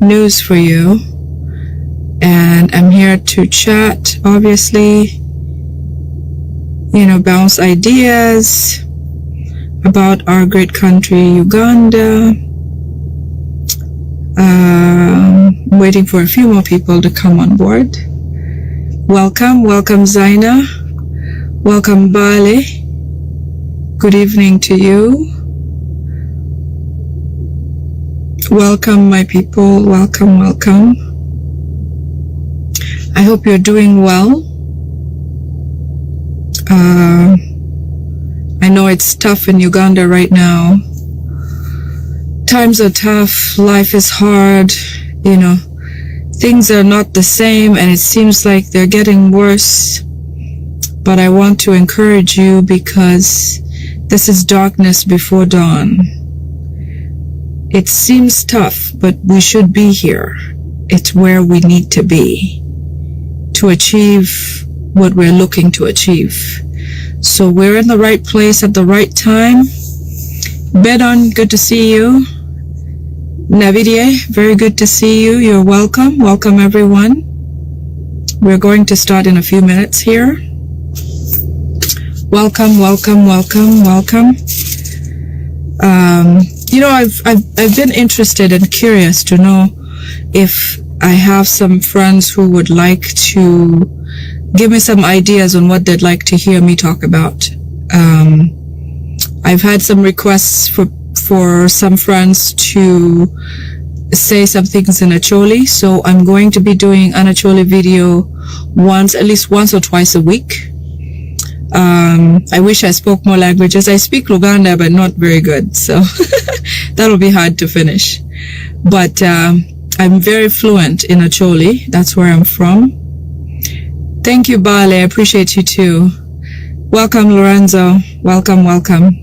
news for you, and I'm here to chat, obviously, you know, bounce ideas about our great country, Uganda. Waiting for a few more people to come on board. Welcome Zaina. Welcome Bale. Good evening to you. Welcome my people. Welcome. I hope you're doing well. I know it's tough in Uganda right now. Times are tough, life is hard, you know, things are not the same, and it seems like they're getting worse. But I want to encourage you, because this is darkness before dawn. It seems tough, but we should be here. It's where we need to be to achieve what we're looking to achieve. So we're in the right place at the right time. Bedon, good to see you. Navidie, very good to see you. You're welcome. Welcome everyone. We're going to start in a few minutes here. Welcome. You know, I've been interested and curious to know if I have some friends who would like to give me some ideas on what they'd like to hear me talk about. I've had some requests for some friends to say some things in Acholi, so I'm going to be doing an Acholi video at least once or twice a week. I wish I spoke more languages. I speak Luganda, but not very good, so that'll be hard to finish. But I'm very fluent in Acholi. That's where I'm from. Thank you, Bale. I appreciate you too. Welcome, Lorenzo. Welcome.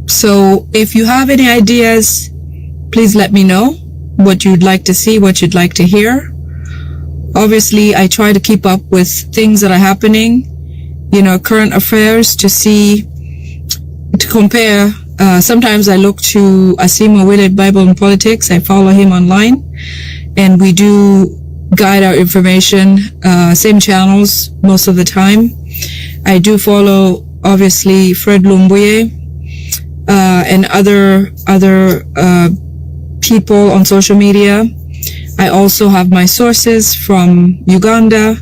So if you have any ideas, please let me know what you'd like to see, what you'd like to hear. Obviously, I try to keep up with things that are happening, you know, current affairs, to compare. Sometimes I look to Asima Willett, Bible and Politics. I follow him online, and we do guide our information, same channels most of the time. I do follow, obviously, Fred Lumbuye, and other people on social media. I also have my sources from Uganda.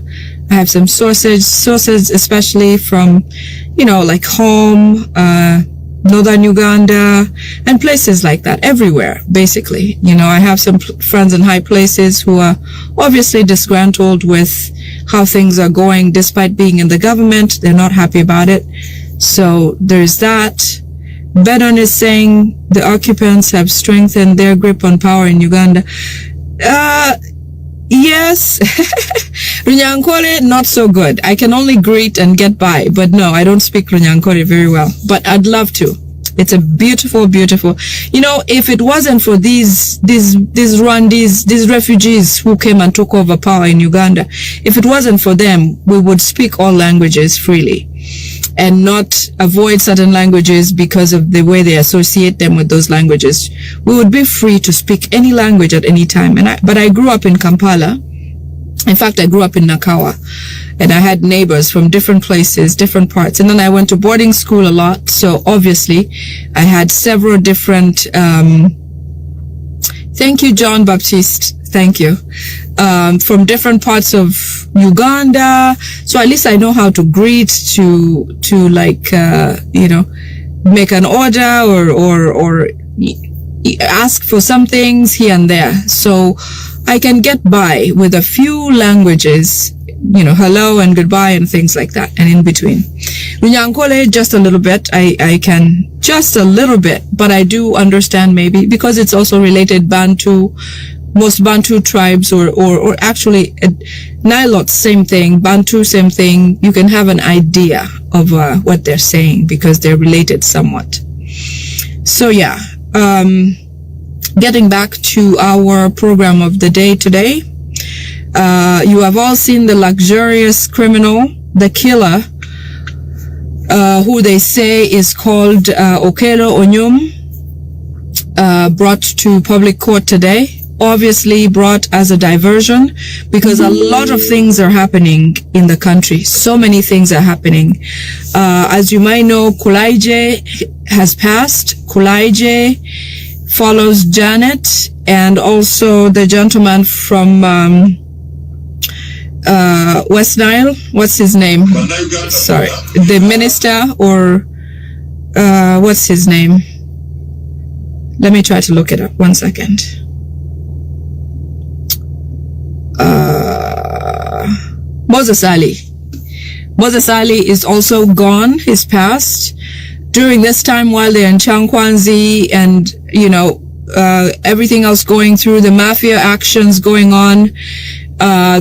I have some sources especially from, you know, like home, Northern Uganda, and places like that, everywhere, basically. You know, I have some friends in high places who are obviously disgruntled with how things are going, despite being in the government. They're not happy about it. So there's that. Bedon is saying the occupants have strengthened their grip on power in Uganda. Yes. Runyankore, not so good. I can only greet and get by, but no, I don't speak Runyankore very well, but I'd love to. It's a beautiful, you know, if it wasn't for these Rwandese, these refugees who came and took over power in Uganda, if it wasn't for them, we would speak all languages freely and not avoid certain languages because of the way they associate them with those languages. We would be free to speak any language at any time. But I grew up in Kampala. In fact, I grew up in Nakawa, and I had neighbors from different places, different parts. And then I went to boarding school a lot. So obviously I had several different, thank you, John Baptiste. Thank you. From different parts of Uganda. So at least I know how to greet, to like, you know, make an order or ask for some things here and there. So I can get by with a few languages, you know, hello and goodbye and things like that, and in between. Runyankole, just a little bit. I can just a little bit, but I do understand, maybe because it's also related Bantu. Most Bantu tribes, or actually Nilot, same thing, Bantu, same thing. You can have an idea of what they're saying because they're related somewhat. So yeah, getting back to our program of the day today. You have all seen the luxurious criminal, the killer, who they say is called Okello Onyum. brought to public court today. Obviously brought as a diversion because a lot of things are happening in the country. So many things are happening. As you might know, Kulaije has passed. Kulaije follows Janet and also the gentleman from West Nile. What's his name? Sorry. The minister or what's his name? Let me try to look it up. 1 second. Moses Ali. Moses Ali is also gone. He's passed. During this time while they're in Changkwanzi and, you know, everything else going through, the mafia actions going on,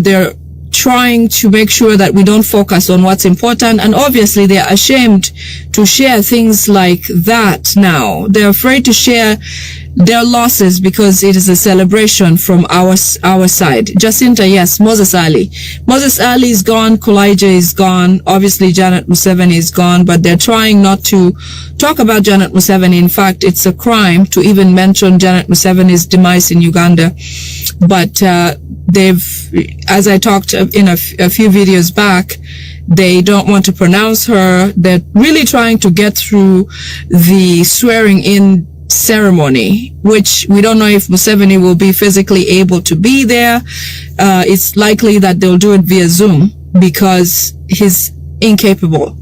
they're trying to make sure that we don't focus on what's important. And obviously they're ashamed to share things like that now. They're afraid to share their losses because it is a celebration from our side. Jacinta, yes. Moses Ali. Moses Ali is gone. Kulaije is gone. Obviously Janet Museveni is gone, but they're trying not to talk about Janet Museveni. In fact, it's a crime to even mention Janet Museveni's demise in Uganda. But they've, as I talked in a few videos back, they don't want to pronounce her. They're really trying to get through the swearing in ceremony, which we don't know if Museveni will be physically able to be there. It's likely that they'll do it via Zoom because he's incapable.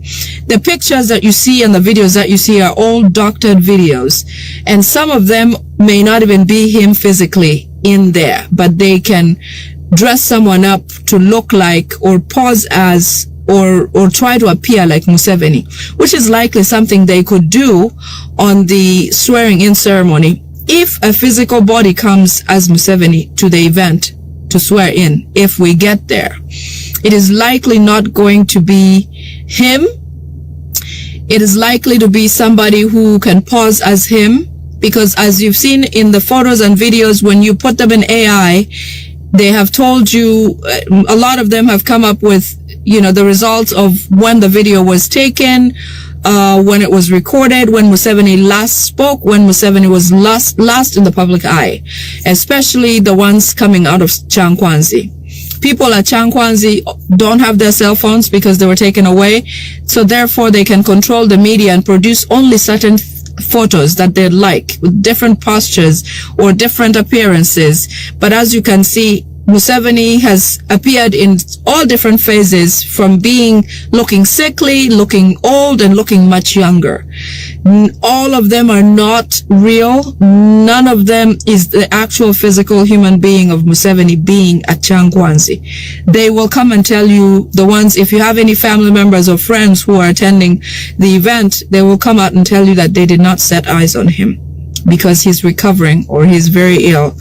The pictures that you see and the videos that you see are all doctored videos, and some of them may not even be him physically in there, but they can dress someone up to look like or pose as or try to appear like Museveni, which is likely something they could do on the swearing in ceremony if a physical body comes as Museveni to the event to swear in. If we get there, it is likely not going to be him. It is likely to be somebody who can pose as him, because as you've seen in the photos and videos, when you put them in AI, they have told you, a lot of them have come up with, you know, the results of when the video was taken, when it was recorded, when Museveni last spoke, when Museveni was last in the public eye, especially the ones coming out of Changkwanzi. People at Changkwanzi don't have their cell phones because they were taken away, so therefore they can control the media and produce only certain photos that they like with different postures or different appearances. But as you can see, Museveni has appeared in all different phases, from being looking sickly, looking old, and looking much younger. All of them are not real. None of them is the actual physical human being of Museveni being at Changkwanzi. They will come and tell you, the ones, if you have any family members or friends who are attending the event, they will come out and tell you that they did not set eyes on him because he's recovering or he's very ill.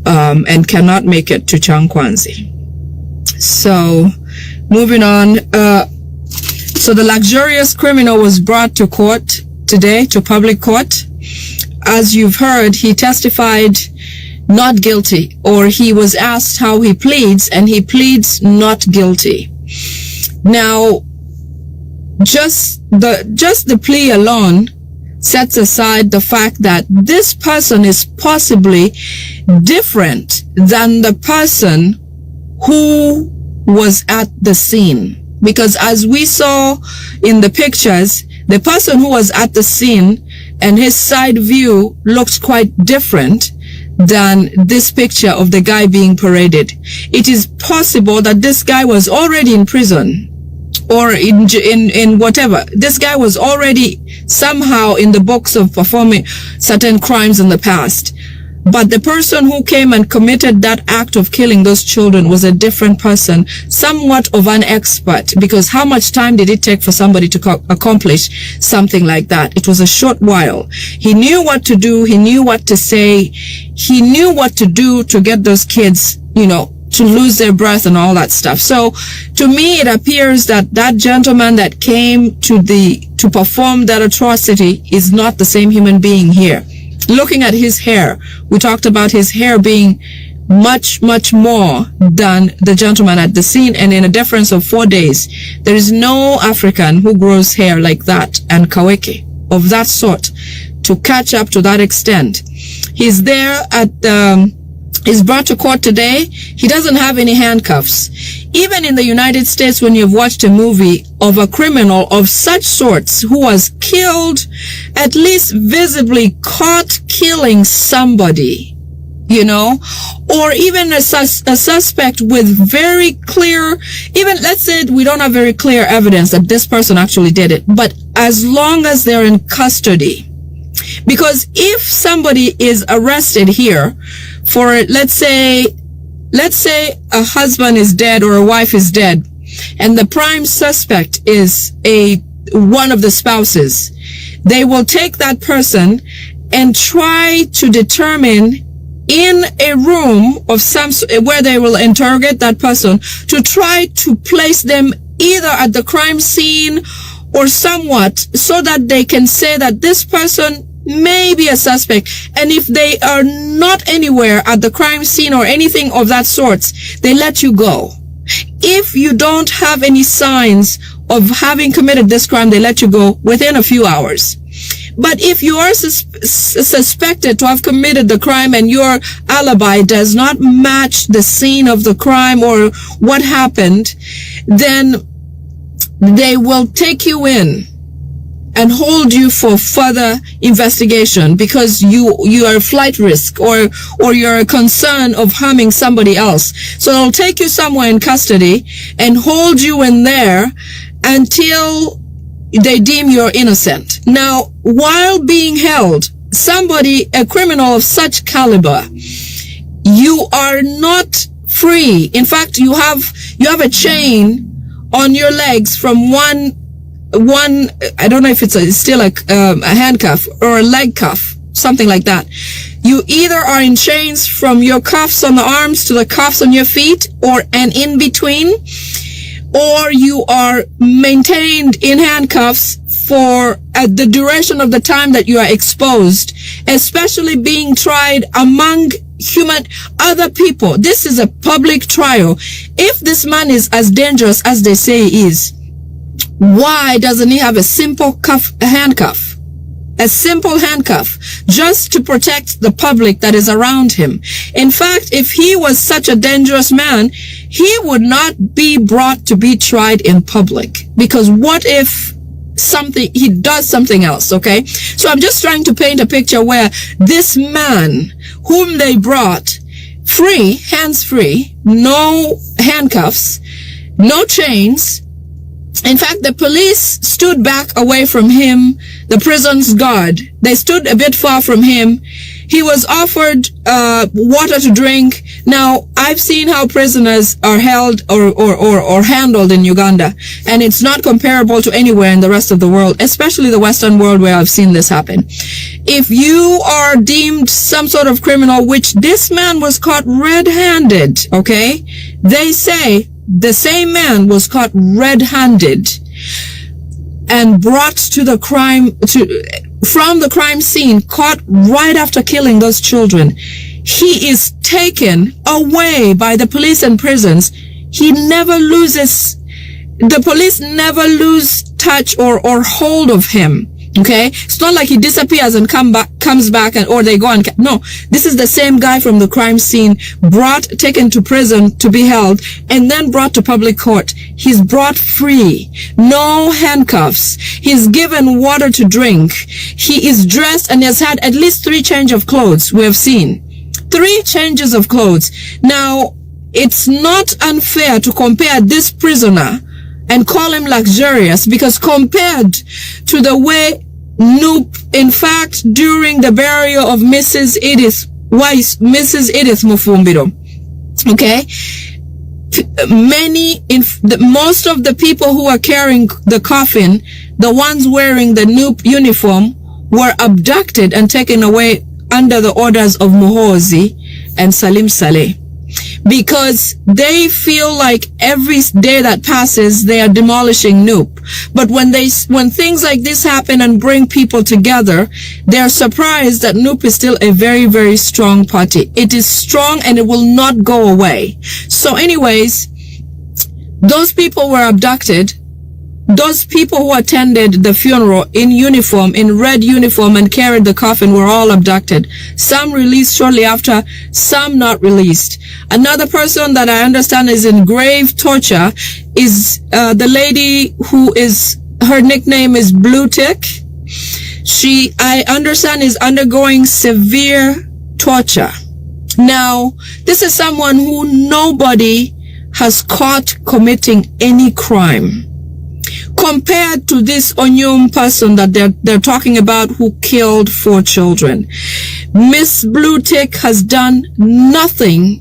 And cannot make it to Changkwanzi. So, moving on. So the luxurious criminal was brought to court today, to public court. As you've heard, he testified not guilty, or he was asked how he pleads, and he pleads not guilty. Now, just the plea alone sets aside the fact that this person is possibly different than the person who was at the scene. Because as we saw in the pictures, the person who was at the scene and his side view looked quite different than this picture of the guy being paraded. It is possible that this guy was already in prison, or in whatever. This guy was already somehow in the books of performing certain crimes in the past. But the person who came and committed that act of killing those children was a different person, somewhat of an expert, because how much time did it take for somebody to accomplish something like that? It was a short while. He knew what to do. He knew what to say. He knew what to do to get those kids, you know, to lose their breath and all that stuff. So to me, it appears that that gentleman that came to perform that atrocity is not the same human being here. Looking at his hair, we talked about his hair being much more than the gentleman at the scene, and in a difference of 4 days. There is no African who grows hair like that, and kaweke of that sort, to catch up to that extent. He's there at is brought to court today. He doesn't have any handcuffs. Even in the United States, when you've watched a movie of a criminal of such sorts who was killed, at least visibly caught killing somebody, you know, or even a suspect with very clear, even let's say we don't have very clear evidence that this person actually did it, but as long as they're in custody. Because if somebody is arrested here for, let's say a husband is dead or a wife is dead, and the prime suspect is one of the spouses, they will take that person and try to determine in a room of where they will interrogate that person to try to place them either at the crime scene or somewhat, so that they can say that this person may be a suspect. And if they are not anywhere at the crime scene or anything of that sort, they let you go. If you don't have any signs of having committed this crime, they let you go within a few hours. But if you are suspected to have committed the crime and your alibi does not match the scene of the crime or what happened, then they will take you in and hold you for further investigation because you are a flight risk or you're a concern of harming somebody else. So they'll take you somewhere in custody and hold you in there until they deem you're innocent. Now, while being held, a criminal of such caliber, you are not free. In fact, you have a chain on your legs from one, I don't know if it's still a handcuff or a leg cuff, something like that. You either are in chains from your cuffs on the arms to the cuffs on your feet and in between, or you are maintained in handcuffs for the duration of the time that you are exposed, especially being tried among other people. This is a public trial. If this man is as dangerous as they say he is, why doesn't he have a simple handcuff? A simple handcuff just to protect the public that is around him. In fact, if he was such a dangerous man, he would not be brought to be tried in public. Because what if he does something else, okay? So I'm just trying to paint a picture where this man whom they brought free, hands free, no handcuffs, no chains. In fact, the police stood back away from him, the prison's guard. They stood a bit far from him. He was offered water to drink. Now, I've seen how prisoners are held or handled in Uganda, and it's not comparable to anywhere in the rest of the world, especially the Western world where I've seen this happen. If you are deemed some sort of criminal, which this man was caught red-handed, okay? They say the same man was caught red-handed and brought to the from the crime scene, caught right after killing those children. He is taken away by the police and prisons. The police never lose touch or hold of him. Okay? It's not like he disappears and comes back or they go and, no. This is the same guy from the crime scene, taken to prison to be held, and then brought to public court. He's brought free. No handcuffs. He's given water to drink. He is dressed and has had at least 3 changes of clothes we have seen. 3 changes of clothes. Now, it's not unfair to compare this prisoner and call him luxurious, because compared to the way Noop, in fact, during the burial of Mrs. Edith Mufumbiro, okay, most of the people who are carrying the coffin, the ones wearing the Noop uniform, were abducted and taken away under the orders of Muhozi and Salim Saleh, because they feel like every day that passes they are demolishing Noop. But when things like this happen and bring people together, they are surprised that Noop is still a very, very strong party. It is strong and it will not go away. So anyways, those people were abducted those people who attended the funeral in uniform, in red uniform, and carried the coffin were all abducted. Some released shortly after, some not released. Another person that I understand is in grave torture is the lady who is, her nickname is Blue Tick. She, I understand, is undergoing severe torture. Now, this is someone who nobody has caught committing any crime, compared to this Onyum person that they're talking about who killed 4 children. Miss Blue Tick has done nothing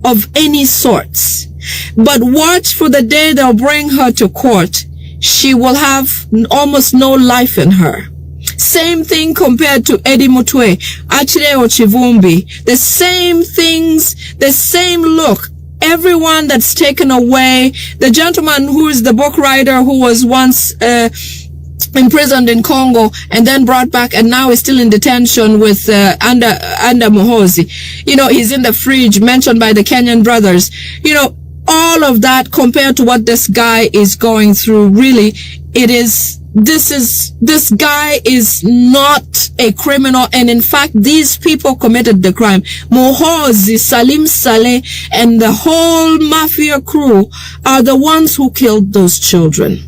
of any sorts. But watch for the day they'll bring her to court. She will have almost no life in her. Same thing compared to Eddie Mutwe, Achileo Chivumbi. The same things, the same look. Everyone that's taken away. The gentleman who is the book writer who was once imprisoned in Congo and then brought back and now is still in detention with under Muhozi. You know, he's in the fridge, mentioned by the Kenyan brothers. You know, all of that compared to what this guy is going through, really, this guy is not a criminal, and in fact, these people committed the crime. Muhozi, Salim Saleh, and the whole mafia crew are the ones who killed those children.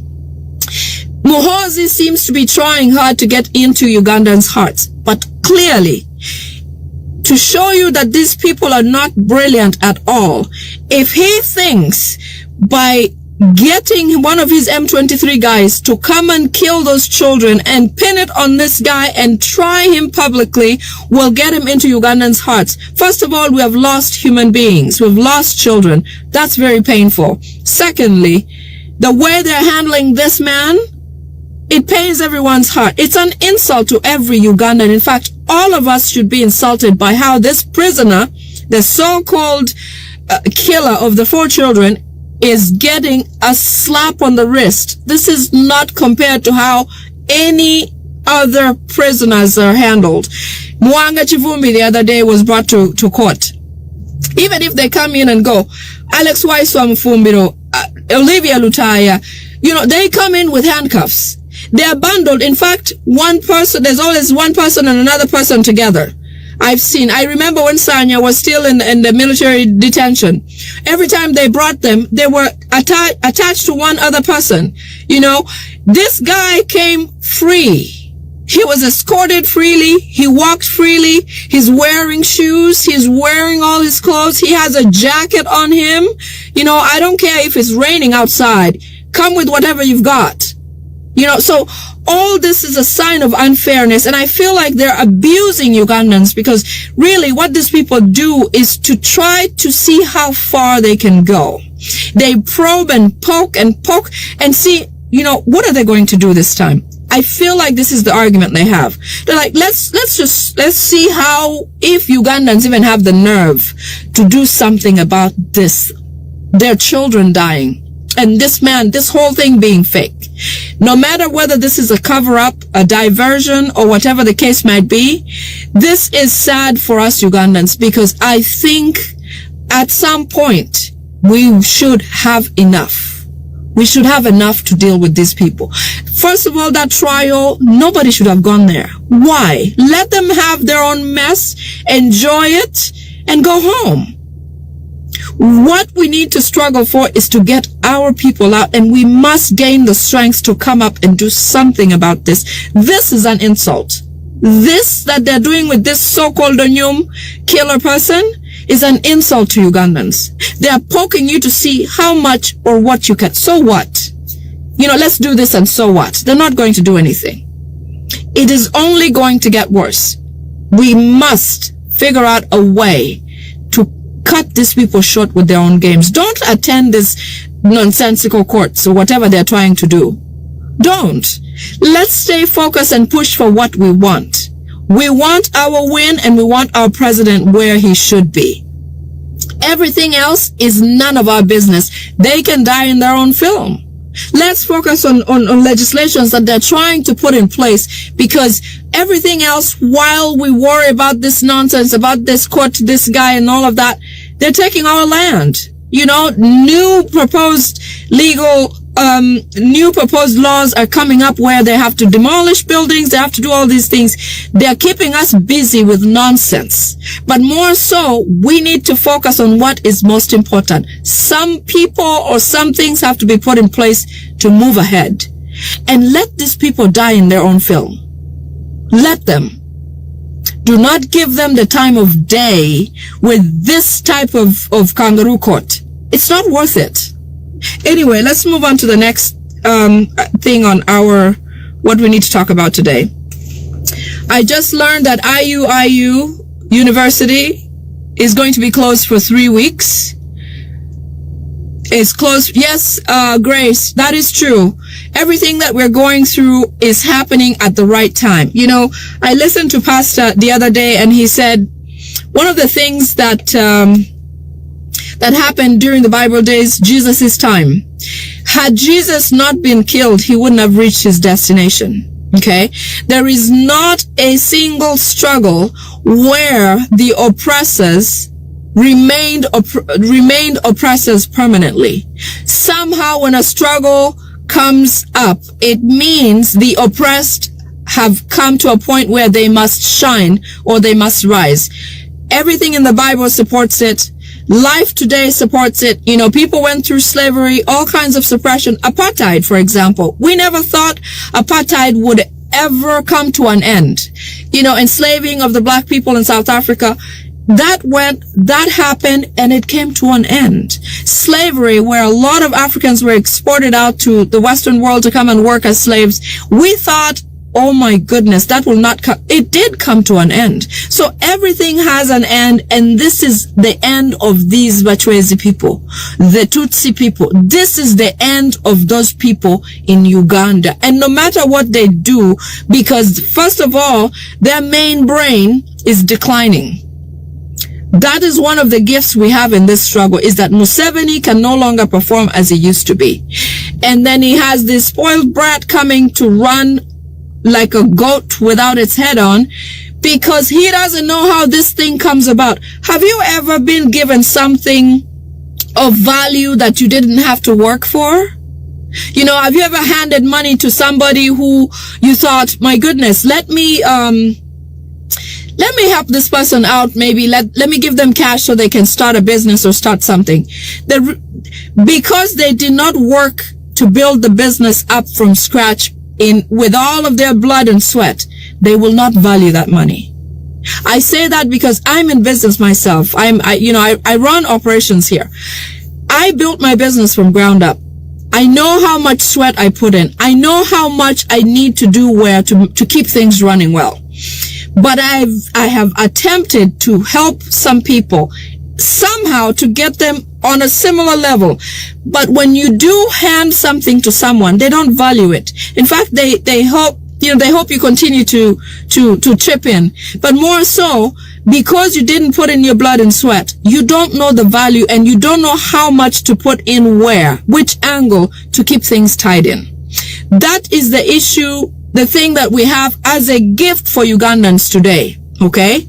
Muhozi seems to be trying hard to get into Ugandans' hearts, but clearly, to show you that these people are not brilliant at all, if he thinks by getting one of his M23 guys to come and kill those children and pin it on this guy and try him publicly will get him into Ugandans' hearts. First of all, we have lost human beings. We've lost children. That's very painful. Secondly, the way they're handling this man, it pains everyone's heart. It's an insult to every Ugandan. In fact, all of us should be insulted by how this prisoner, the so-called killer of the 4 children, is getting a slap on the wrist. This is not compared to how any other prisoners are handled. Mwanga Chivumbi the other day was brought to court. Even if they come in and go, Alex WAISWA Mfumbiro, Olivia Lutaya, you know, they come in with handcuffs. They are bundled. In fact, one person, there's always one person and another person together. I remember when Sanya was still in the military detention. Every time they brought them, they were attached to one other person. You know, this guy came free. He was escorted freely. He walked freely. He's wearing shoes. He's wearing all his clothes. He has a jacket on him. You know, I don't care if it's raining outside. Come with whatever you've got. You know, so all this is a sign of unfairness, and I feel like they're abusing Ugandans, because really what these people do is to try to see how far they can go. They probe and poke and see, you know, what are they going to do this time? I feel like this is the argument they have. They're like, let's see how, if Ugandans even have the nerve to do something about this, their children dying. And this whole thing being fake. No matter whether this is a cover-up, a diversion, or whatever the case might be, this is sad for us Ugandans, because I think at some point we should have enough. We should have enough to deal with these people. First of all, that trial, nobody should have gone there. Why? Let them have their own mess, enjoy it, and go home. What we need to struggle for is to get our people out, and we must gain the strength to come up and do something about this. This is an insult. This that they're doing with this so-called Onyum killer person is an insult to Ugandans. They are poking you to see how much or what you can. So what? You know, let's do this and so what? They're not going to do anything. It is only going to get worse. We must figure out a way to cut these people short with their own games. Don't attend this nonsensical courts or whatever they're trying to do. Don't. Let's stay focused and push for what we want. We want our win, and we want our president where he should be. Everything else is none of our business. They can die in their own film. Let's focus on legislations that they're trying to put in place, because everything else, while we worry about this nonsense, about this court, this guy and all of that, they're taking our land. You know, new proposed laws are coming up where they have to demolish buildings, they have to do all these things. They're keeping us busy with nonsense. But more so, we need to focus on what is most important. Some people or some things have to be put in place to move ahead. And let these people die in their own film. Let them. Do not give them the time of day with this type of kangaroo court. It's not worth it. Anyway, let's move on to the next thing on what we need to talk about today. I just learned that IU University is going to be closed for 3 weeks. It's closed. Yes, Grace, that is true. Everything that we're going through is happening at the right time. You know, I listened to Pastor the other day, and he said one of the things that happened during the Bible days, Jesus' time. Had Jesus not been killed, he wouldn't have reached his destination. Okay? There is not a single struggle where the oppressors remained oppressors permanently. Somehow when a struggle comes up, it means the oppressed have come to a point where they must shine or they must rise. Everything in the Bible supports it. Life today supports it. You know, people went through slavery, all kinds of suppression. Apartheid, for example. We never thought apartheid would ever come to an end. You know, enslaving of the black people in South Africa, that happened, and it came to an end. Slavery, where a lot of Africans were exported out to the Western world to come and work as slaves, we thought, oh my goodness, that will not come. It did come to an end. So everything has an end, and this is the end of these Bachwezi people, the Tutsi people. This is the end of those people in Uganda. And no matter what they do, because first of all, their main brain is declining. That is one of the gifts we have in this struggle, is that Museveni can no longer perform as he used to be. And then he has this spoiled brat coming to run like a goat without its head on, because he doesn't know how this thing comes about. Have you ever been given something of value that you didn't have to work for? You know, have you ever handed money to somebody who you thought, my goodness, let me help this person out, maybe let me give them cash so they can start a business or start something. Because they did not work to build the business up from scratch with all of their blood and sweat, they will not value that money. I say that because I'm in business myself. I run operations here. I built my business from ground up. I know how much sweat I put in. I know how much I need to do to keep things running well. But I have attempted to help some people somehow to get them on a similar level. But when you do hand something to someone, they don't value it. In fact, they hope you continue to chip in. But more so, because you didn't put in your blood and sweat, you don't know the value, and you don't know how much to put in where, which angle to keep things tied in. That is the issue, the thing that we have as a gift for Ugandans today. Okay?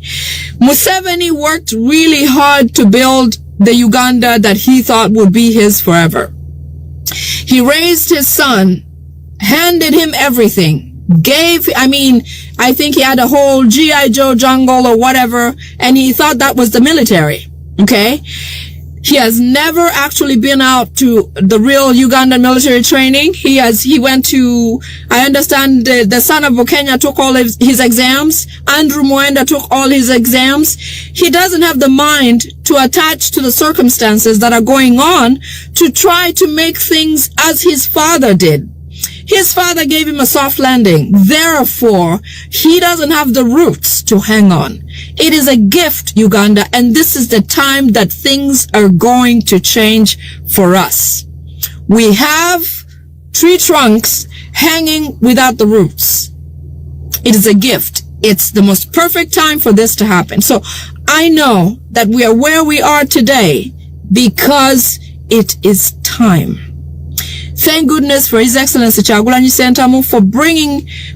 Museveni worked really hard to build the Uganda that he thought would be his forever. He raised his son, handed him everything, I think he had a whole G.I. Joe jungle or whatever, and he thought that was the military. Okay? He has never actually been out to the real Ugandan military training. He went to, I understand the son of Bukenya took all his exams. Andrew Mwenda took all his exams. He doesn't have the mind to attach to the circumstances that are going on to try to make things as his father did. His father gave him a soft landing. Therefore, he doesn't have the roots to hang on. It is a gift, Uganda, and this is the time that things are going to change for us. We have tree trunks hanging without the roots. It is a gift. It's the most perfect time for this to happen. So I know that we are where we are today because it is time. Thank goodness for His Excellency Kyagulanyi Ssentamu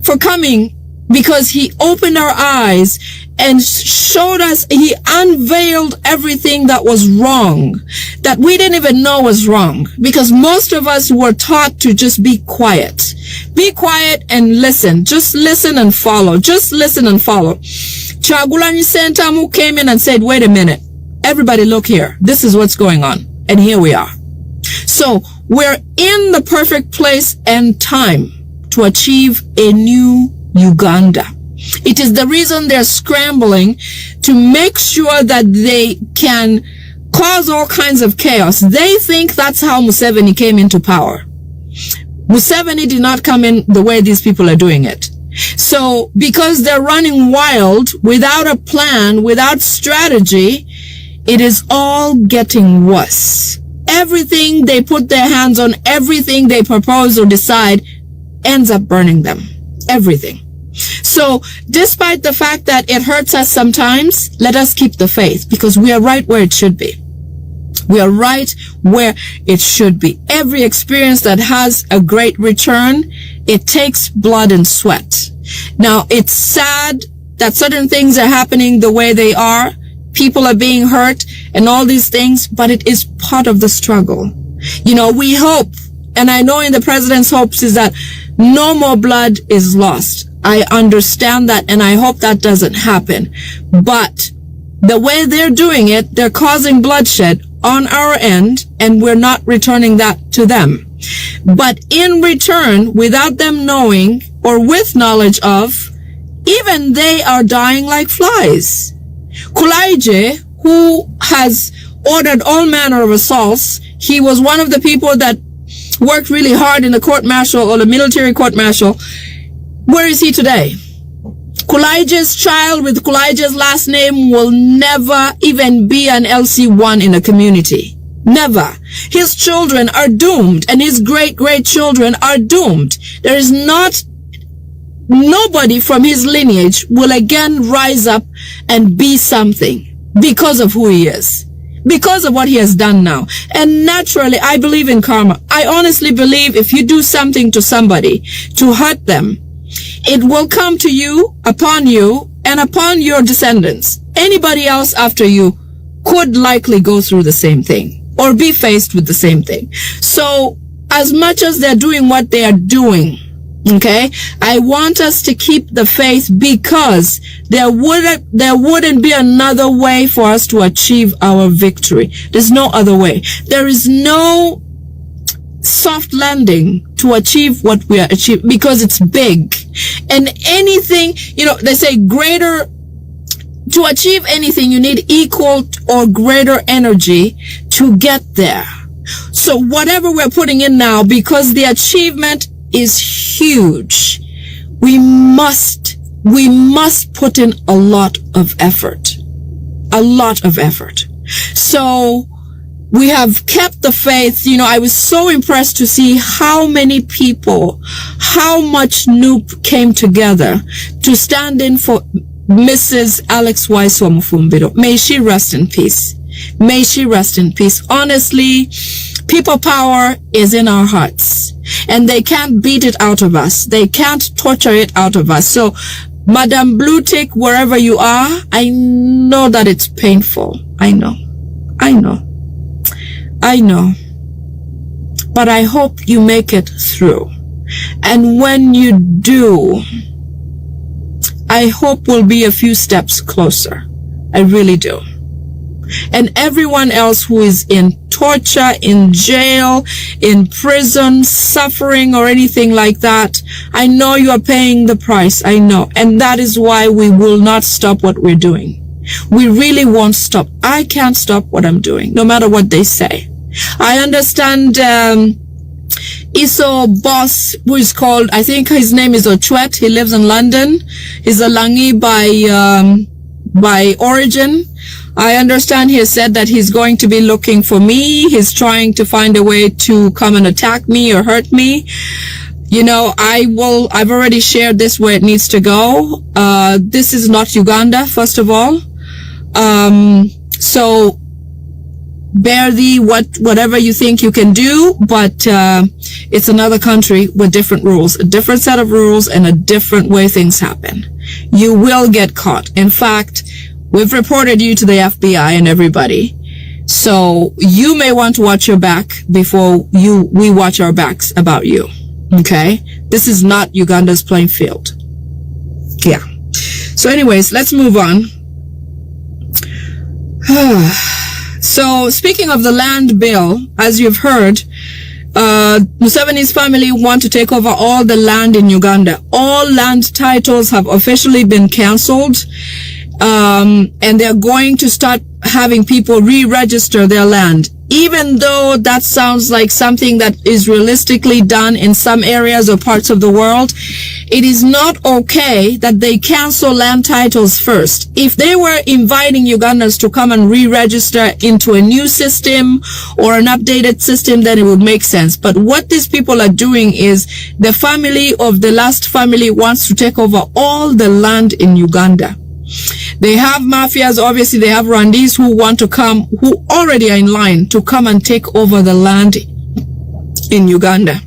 for coming, because he opened our eyes and showed us, he unveiled everything that was wrong, that we didn't even know was wrong, because most of us were taught to just be quiet. Be quiet and listen. Just listen and follow. Just listen and follow. Kyagulanyi Ssentamu came in and said, wait a minute. Everybody look here. This is what's going on. And here we are. So we're in the perfect place and time to achieve a new Uganda. It is the reason they're scrambling to make sure that they can cause all kinds of chaos. They think that's how Museveni came into power. Museveni did not come in the way these people are doing it. So because they're running wild without a plan, without strategy, it is all getting worse. Everything they put their hands on, everything they propose or decide ends up burning them. Everything. So despite the fact that it hurts us sometimes, let us keep the faith, because we are right where it should be. We are right where it should be. Every experience that has a great return, it takes blood and sweat. Now, it's sad that certain things are happening the way they are. People are being hurt and all these things, but it is part of the struggle. You know, we hope, and I know in the president's hopes is that no more blood is lost. I understand that, and I hope that doesn't happen. But the way they're doing it, they're causing bloodshed on our end, and we're not returning that to them. But in return, without them knowing or with knowledge of, even they are dying like flies. Kulaije, who has ordered all manner of assaults, he was one of the people that worked really hard in the court-martial or the military court-martial. Where is he today? Kulaije's child with Kulaije's last name will never even be an LC1 in a community. Never. His children are doomed, and his great-great-children are doomed. There is nobody from his lineage will again rise up and be something because of who he is, because of what he has done now. And naturally, I believe in karma. I honestly believe if you do something to somebody to hurt them, it will come to you, and upon your descendants. Anybody else after you could likely go through the same thing or be faced with the same thing. So as much as they're doing what they are doing, okay, I want us to keep the faith, because there wouldn't be another way for us to achieve our victory. There's no other way. There is no soft landing to achieve what we are achieving, because it's big. And anything, you know, they say greater, to achieve anything, you need equal or greater energy to get there. So whatever we're putting in now, because the achievement is huge, we must put in a lot of effort. So we have kept the faith. You know, I was so impressed to see how many people, how much NUP came together to stand in for Mrs. Alex WAISWA Mufumbiro. May she rest in peace. May she rest in peace. Honestly, people power is in our hearts, and they can't beat it out of us. They can't torture it out of us. So, Madam Blue Tick, wherever you are, I know that it's painful. I know. But I hope you make it through. And when you do, I hope we'll be a few steps closer. I really do. And everyone else who is in torture, in jail, in prison, suffering, or anything like that, I know you are paying the price. I know. And that is why we will not stop what we're doing. We really won't stop. I can't stop what I'm doing, no matter what they say. I understand Iso boss, who is called, I think his name is Ochwet. He lives in London. He's a Langi by origin. I understand he has said that he's going to be looking for me. He's trying to find a way to come and attack me or hurt me. You know, I've already shared this where it needs to go. This is not Uganda, first of all. So bear thee whatever you think you can do, but it's another country with different rules, a different set of rules, and a different way things happen. You will get caught. In fact, we've reported you to the FBI and everybody. So you may want to watch your back before we watch our backs about you. Okay? This is not Uganda's playing field. Yeah. So anyways, let's move on. So speaking of the land bill, as you've heard, Museveni's family want to take over all the land in Uganda. All land titles have officially been cancelled. And they're going to start having people re-register their land. Even though that sounds like something that is realistically done in some areas or parts of the world, it is not okay that they cancel land titles first. If they were inviting Ugandans to come and re-register into a new system or an updated system, then it would make sense. But what these people are doing is the family of the last family wants to take over all the land in Uganda. They have mafias, obviously they have Rwandese who want to come, who already are in line to come and take over the land in Uganda.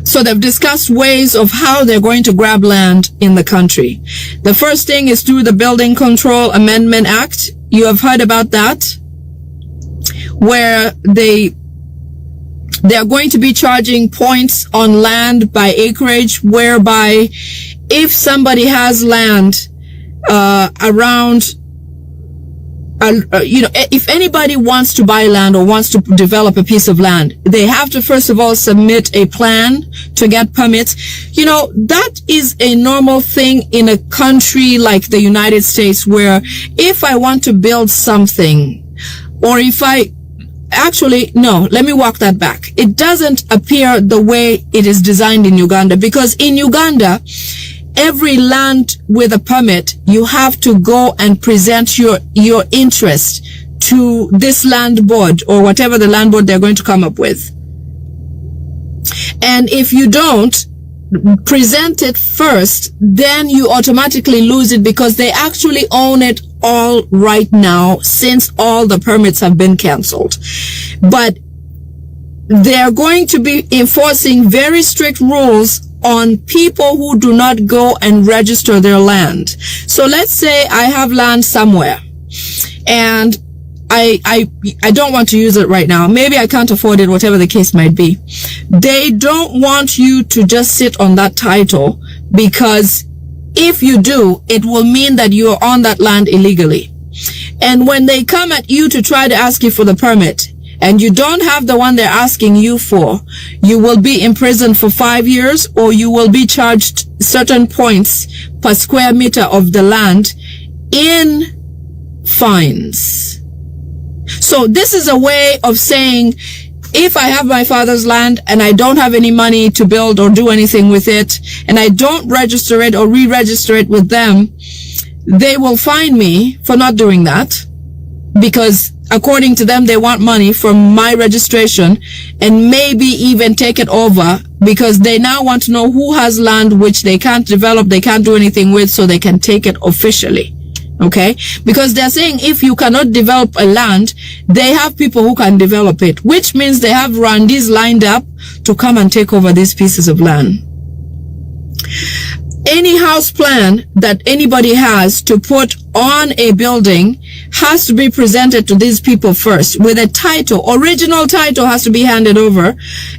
So they've discussed ways of how they're going to grab land in the country. The first thing is through the Building Control Amendment Act. You have heard about that, where they are going to be charging points on land by acreage, whereby if somebody has land around, if anybody wants to buy land or wants to develop a piece of land, they have to first of all submit a plan to get permits. You know, that is a normal thing in a country like the United States, where if I want to build something, or if actually, no, let me walk that back. It doesn't appear the way it is designed in Uganda, because in Uganda, every land with a permit, you have to go and present your interest to this land board or whatever the land board they're going to come up with. And if you don't present it first, then you automatically lose it, because they actually own it all right now, since all the permits have been cancelled. But they're going to be enforcing very strict rules on people who do not go and register their land. So let's say I have land somewhere and I don't want to use it right now. Maybe I can't afford it, whatever the case might be. They don't want you to just sit on that title, because if you do, it will mean that you are on that land illegally. And when they come at you to try to ask you for the permit, and you don't have the one they're asking you for, you will be imprisoned for 5 years, or you will be charged certain points per square meter of the land in fines. So this is a way of saying, if I have my father's land and I don't have any money to build or do anything with it, and I don't register it or re-register it with them, they will fine me for not doing that, because according to them, they want money from my registration, and maybe even take it over, because they now want to know who has land which they can't develop, they can't do anything with, so they can take it officially. Okay? Because they're saying if you cannot develop a land, they have people who can develop it, which means they have Rwandese lined up to come and take over these pieces of land. Any house plan that anybody has to put on a building has to be presented to these people first with a title. Original title has to be handed over,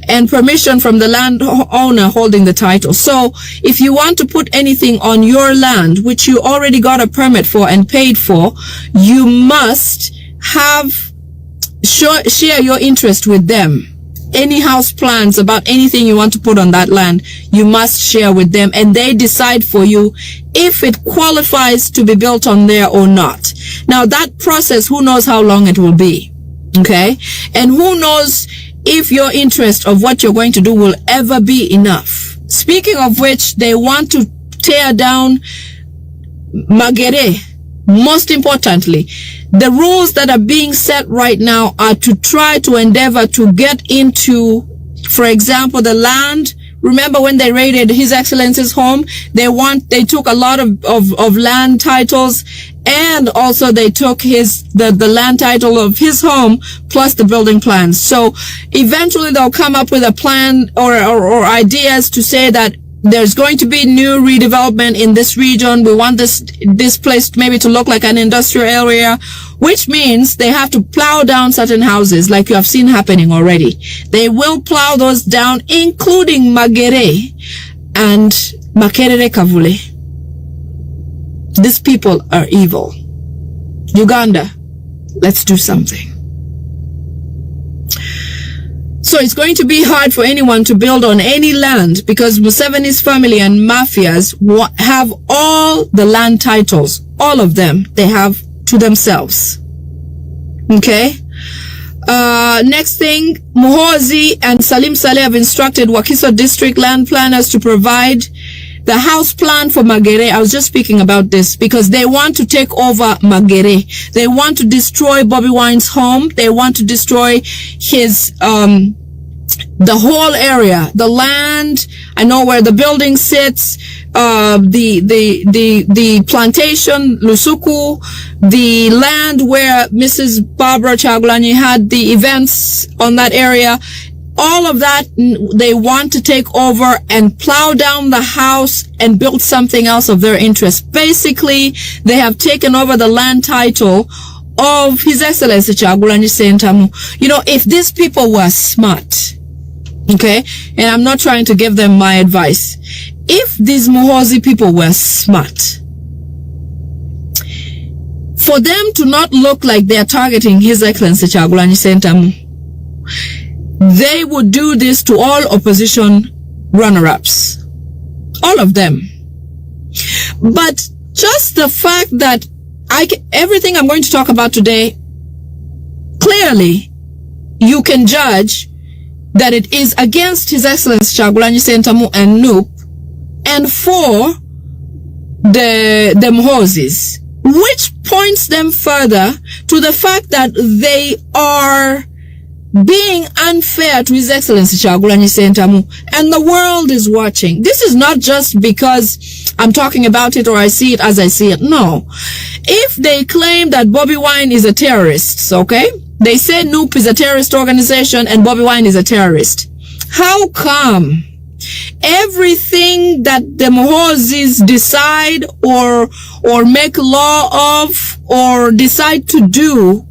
and permission from the landowner holding the title. So if you want to put anything on your land, which you already got a permit for and paid for, you must share your interest with them. Any house plans about anything you want to put on that land, you must share with them, and they decide for you if it qualifies to be built on there or not. Now that process, who knows how long it will be, okay? And who knows if your interest of what you're going to do will ever be enough. Speaking of which, they want to tear down Magere. Most importantly, the rules that are being set right now are to try to endeavor to get into, for example, the land. Remember when they raided His Excellency's home? They took a lot of land titles, and also they took the land title of his home plus the building plans. So eventually they'll come up with a plan or ideas to say that there's going to be new redevelopment in this region. We want this place maybe to look like an industrial area, which means they have to plow down certain houses like you have seen happening already. They will plow those down, including Magere and Makerere-Kavule. These people are evil. Uganda, let's do something. So it's going to be hard for anyone to build on any land because Museveni's family and mafias have all the land titles. All of them they have to themselves. Okay? Next thing, Muhozi and Salim Saleh have instructed Wakiso district land planners to provide the house plan for Magere. I was just speaking about this because they want to take over Magere. They want to destroy BOBIWINE's home. They want to destroy his, the whole area, the land. I know where the building sits, the plantation, Lusuku, the land where Mrs. Barbara Kyagulanyi had the events on that area. All of that, they want to take over and plow down the house and build something else of their interest. Basically, they have taken over the land title of His Excellency Kyagulanyi Ssentamu. You know, if these people were smart, okay, and I'm not trying to give them my advice, if these Muhozi people were smart, for them to not look like they are targeting His Excellency Kyagulanyi Ssentamu, they would do this to all opposition runner-ups. All of them. But just the fact that everything I'm going to talk about today, clearly, you can judge that it is against His Excellency Kyagulanyi Ssentamu and NUP and for the Muhozis, which points them further to the fact that they are being unfair to His Excellency Kyagulanyi Ssentamu, and the world is watching. This is not just because I'm talking about it or I see it as I see it. No. If they claim that BOBIWINE is a terrorist, okay? They say NUP is a terrorist organization and BOBIWINE is a terrorist. How come everything that the Muhozis decide or make law of or decide to do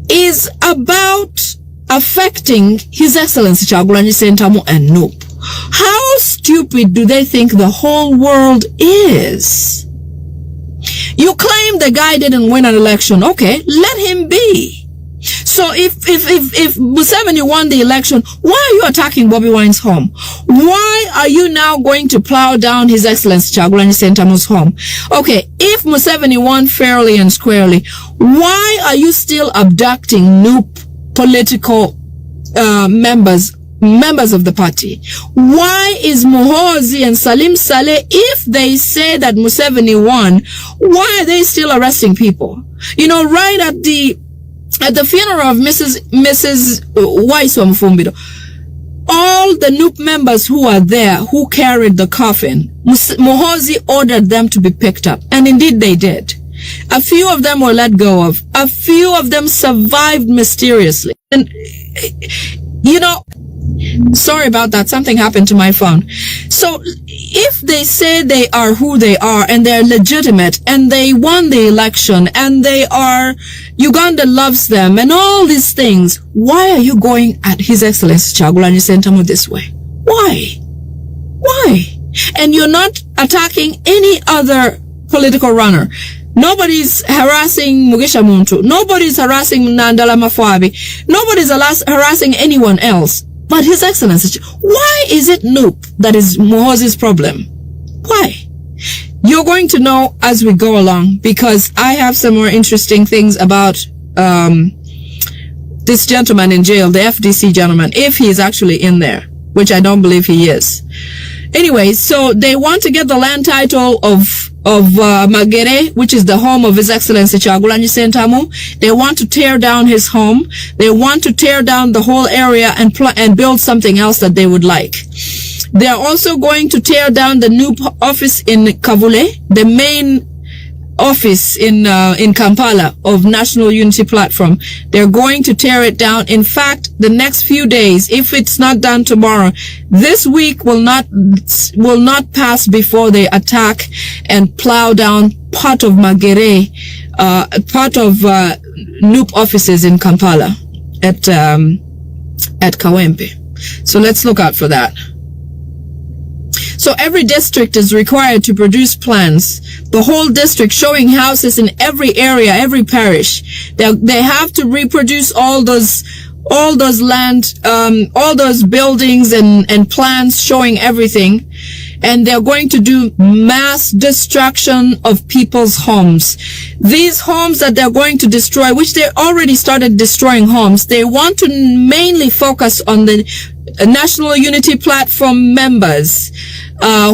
is about affecting His Excellency Kyagulanyi Ssentamu and NUP? How stupid do they think the whole world is? You claim the guy didn't win an election. Okay, let him be. So if Museveni won the election, why are you attacking BOBIWINE's home? Why are you now going to plow down His Excellency Kyagulanyi Ssentamu's home? Okay, if Museveni won fairly and squarely, why are you still abducting NUP political members of the party? Why is Muhozi and Salim Saleh, if they say that Museveni won, why are they still arresting people? You know, right at the funeral of Mrs. WAISWA Mufumbido, all the NUP members who were there, who carried the coffin, Muhozi ordered them to be picked up, and indeed they did. A few of them were let go of. A few of them survived mysteriously. And, you know, sorry about that. Something happened to my phone. So if they say they are who they are and they're legitimate and they won the election and they are, Uganda loves them and all these things, why are you going at His Excellency Kyagulanyi Ssentamu this way? Why? Why? And you're not attacking any other political runner. Nobody's harassing Mugisha Muntu. Nobody's harassing Nandala Mafwabi. Nobody's harassing anyone else. But His Excellency, why is it NUP that is Muhozi's problem? Why? You're going to know as we go along, because I have some more interesting things about this gentleman in jail, the FDC gentleman, if he is actually in there, which I don't believe he is. Anyway, so they want to get the land title of Magere, which is the home of His Excellency Kyagulanyi Ssentamu. They want to tear down his home. They want to tear down the whole area and build something else that they would like. They are also going to tear down the new office in Kavule, the main office in Kampala of National Unity Platform. They're going to tear it down. In fact, the next few days, if it's not done tomorrow, this week will not pass before they attack and plow down part of Magere, part of NUP offices in Kampala at Kawempe. So let's look out for that. So every district is required to produce plans, the whole district, showing houses in every area, every parish. They have to reproduce all those land, all those buildings and plans showing everything. And they're going to do mass destruction of people's homes. These homes that they're going to destroy, which they already started destroying homes, they want to mainly focus on the National Unity Platform members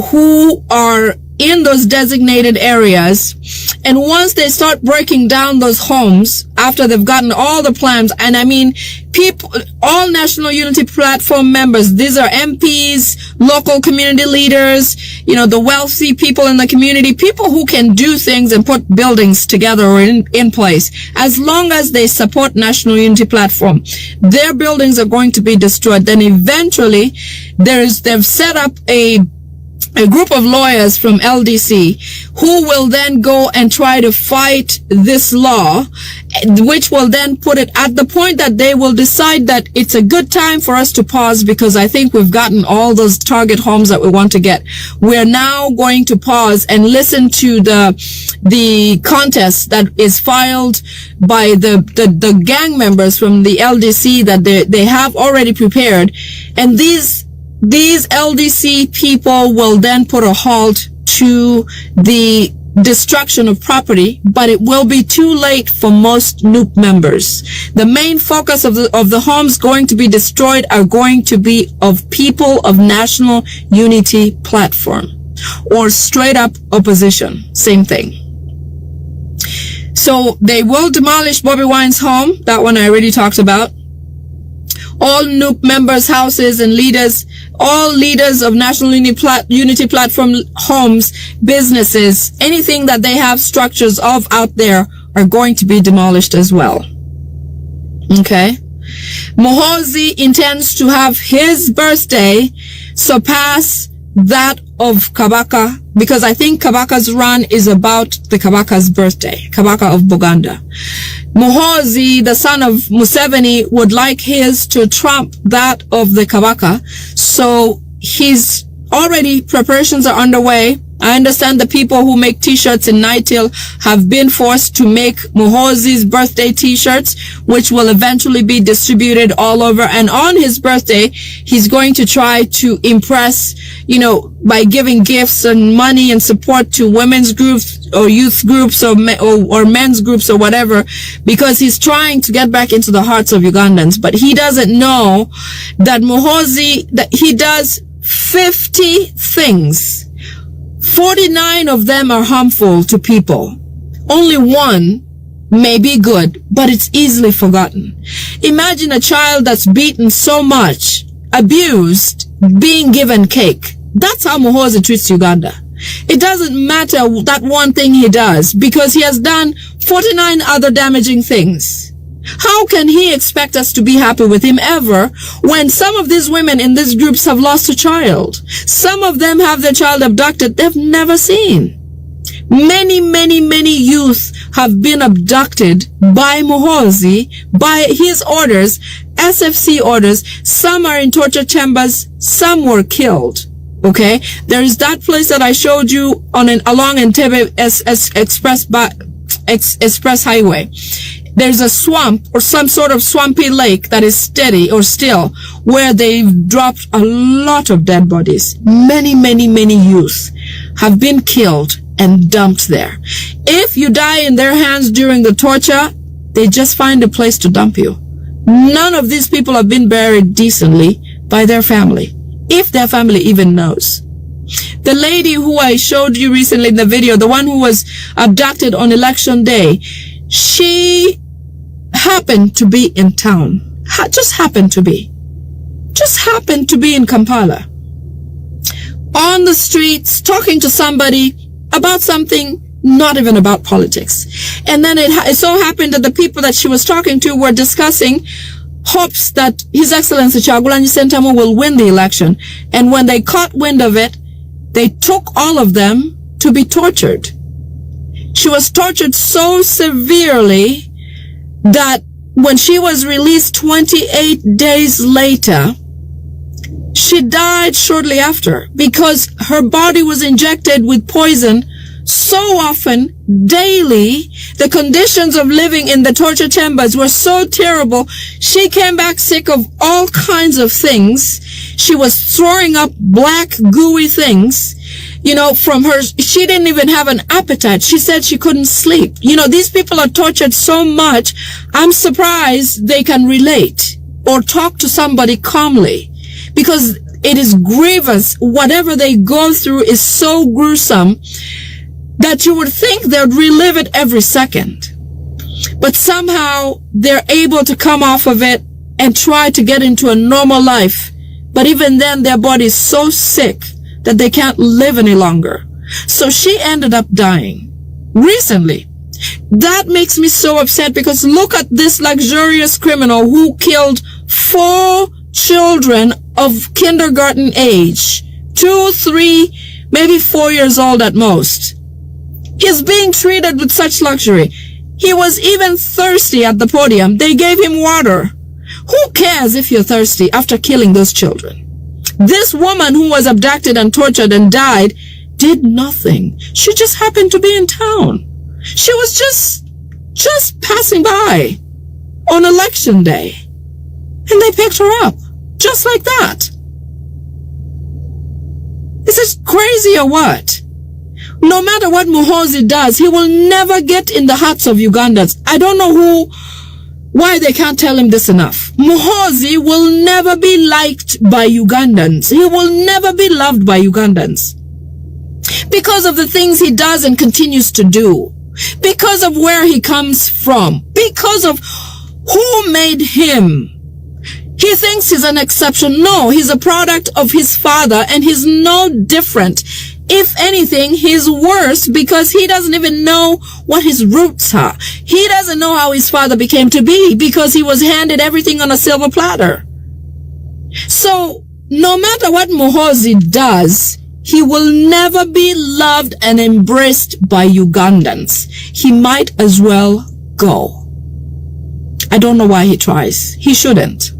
who are in those designated areas. And once they start breaking down those homes, after they've gotten all the plans, and I mean, people, all National Unity Platform members, these are MPs, local community leaders, you know, the wealthy people in the community, people who can do things and put buildings together or in place. As long as they support National Unity Platform, their buildings are going to be destroyed. Then eventually they've set up a group of lawyers from LDC who will then go and try to fight this law, which will then put it at the point that they will decide that it's a good time for us to pause, because I think we've gotten all those target homes that we want to get. We're now going to pause and listen to the contest that is filed by the gang members from the LDC that they have already prepared. And these LDC people will then put a halt to the destruction of property, but it will be too late for most NUP members. The main focus of the homes going to be destroyed are going to be of people of National Unity Platform or straight up opposition. Same thing. So they will demolish BOBIWINE's home. That one I already talked about. All NUP members' houses and leaders, all leaders of National Unity Platform homes, businesses, anything that they have structures of out there are going to be demolished as well. Okay. Muhozi intends to have his birthday surpass that of Kabaka, because I think Kabaka's run is about the Kabaka's birthday, Kabaka of Buganda. Muhozi, the son of Museveni, would like his to trump that of the Kabaka. So his already preparations are underway. I understand the people who make t-shirts in Nightil have been forced to make Muhozi's birthday t-shirts, which will eventually be distributed all over. And on his birthday, he's going to try to impress, you know, by giving gifts and money and support to women's groups or youth groups or men's groups or whatever, because he's trying to get back into the hearts of Ugandans. But he doesn't know that Muhozi, that he does 50 things. 49 of them are harmful to people. Only one may be good, but it's easily forgotten. Imagine a child that's beaten so much, abused, being given cake. That's how Muhozi treats Uganda. It doesn't matter that one thing he does, because he has done 49 other damaging things. How can he expect us to be happy with him ever, when some of these women in these groups have lost a child? Some of them have their child abducted they've never seen. Many youth have been abducted by Muhozi, by his orders, SFC orders. Some are in torture chambers, some were killed. Okay, there is that place that I showed you along Entebbe Express Highway. There's a swamp or some sort of swampy lake that is steady or still, where they've dropped a lot of dead bodies. Many youth have been killed and dumped there. If you die in their hands during the torture, they just find a place to dump you. None of these people have been buried decently by their family, if their family even knows. The lady who I showed you recently in the video, the one who was abducted on election day, she happened to be in town. Just happened to be in Kampala, on the streets, talking to somebody about something not even about politics. And then it so happened that the people that she was talking to were discussing hopes that His Excellency Kyagulanyi Ssentamu will win the election. And when they caught wind of it, they took all of them to be tortured. She was tortured so severely that when she was released 28 days later, she died shortly after because her body was injected with poison so often, daily. The conditions of living in the torture chambers were so terrible. She came back sick of all kinds of things. She was throwing up black, gooey things. You know, from her, she didn't even have an appetite. She said she couldn't sleep. You know, these people are tortured so much. I'm surprised they can relate or talk to somebody calmly, because it is grievous. Whatever they go through is so gruesome that you would think they would relive it every second. But somehow they're able to come off of it and try to get into a normal life. But even then, their body is so sick that they can't live any longer. So she ended up dying recently. That makes me so upset, because look at this luxurious criminal who killed 4 children of kindergarten age, 2, 3, maybe 4 years old at most. He's being treated with such luxury. He was even thirsty at the podium. They gave him water. Who cares if you're thirsty after killing those children? This woman who was abducted and tortured and died did nothing. She just happened to be in town. She was just passing by on election day. And they picked her up just like that. Is this crazy or what? No matter what Muhozi does, he will never get in the hearts of Ugandans. I don't know why they can't tell him this enough. Muhozi will never be liked by Ugandans. He will never be loved by Ugandans, because of the things he does and continues to do, because of where he comes from, because of who made him. He thinks he's an exception. No, he's a product of his father, and he's no different. If anything, he's worse, because he doesn't even know what his roots are. He doesn't know how his father became to be, because he was handed everything on a silver platter. So, no matter what Muhozi does, he will never be loved and embraced by Ugandans. He might as well go. I don't know why he tries. He shouldn't.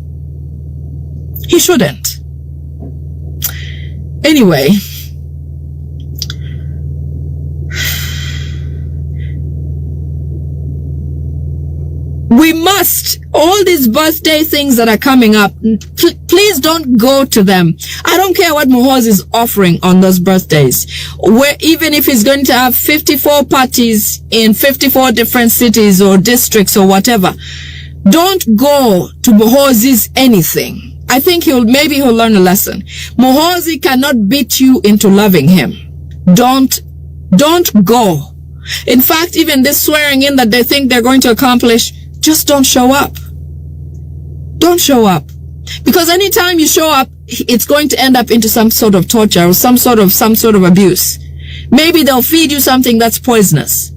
He shouldn't. Anyway, we must, all these birthday things that are coming up, please don't go to them. I don't care what Muhozi is offering on those birthdays. Where, even if he's going to have 54 parties in 54 different cities or districts or whatever, don't go to Muhozi's anything. I think maybe he'll learn a lesson. Muhozi cannot beat you into loving him. Don't go. In fact, even this swearing in that they think they're going to accomplish, just don't show up. Don't show up. Because anytime you show up, it's going to end up into some sort of torture or some sort of abuse. Maybe they'll feed you something that's poisonous.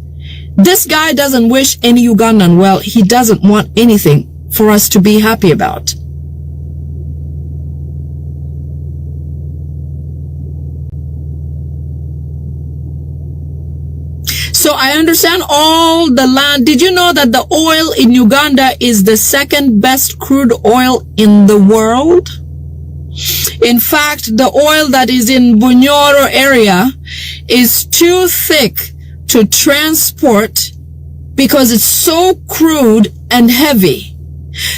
This guy doesn't wish any Ugandan well. He doesn't want anything for us to be happy about. So I understand all the land. Did you know that the oil in Uganda is the second best crude oil in the world? In fact, the oil that is in Bunyoro area is too thick to transport because it's so crude and heavy.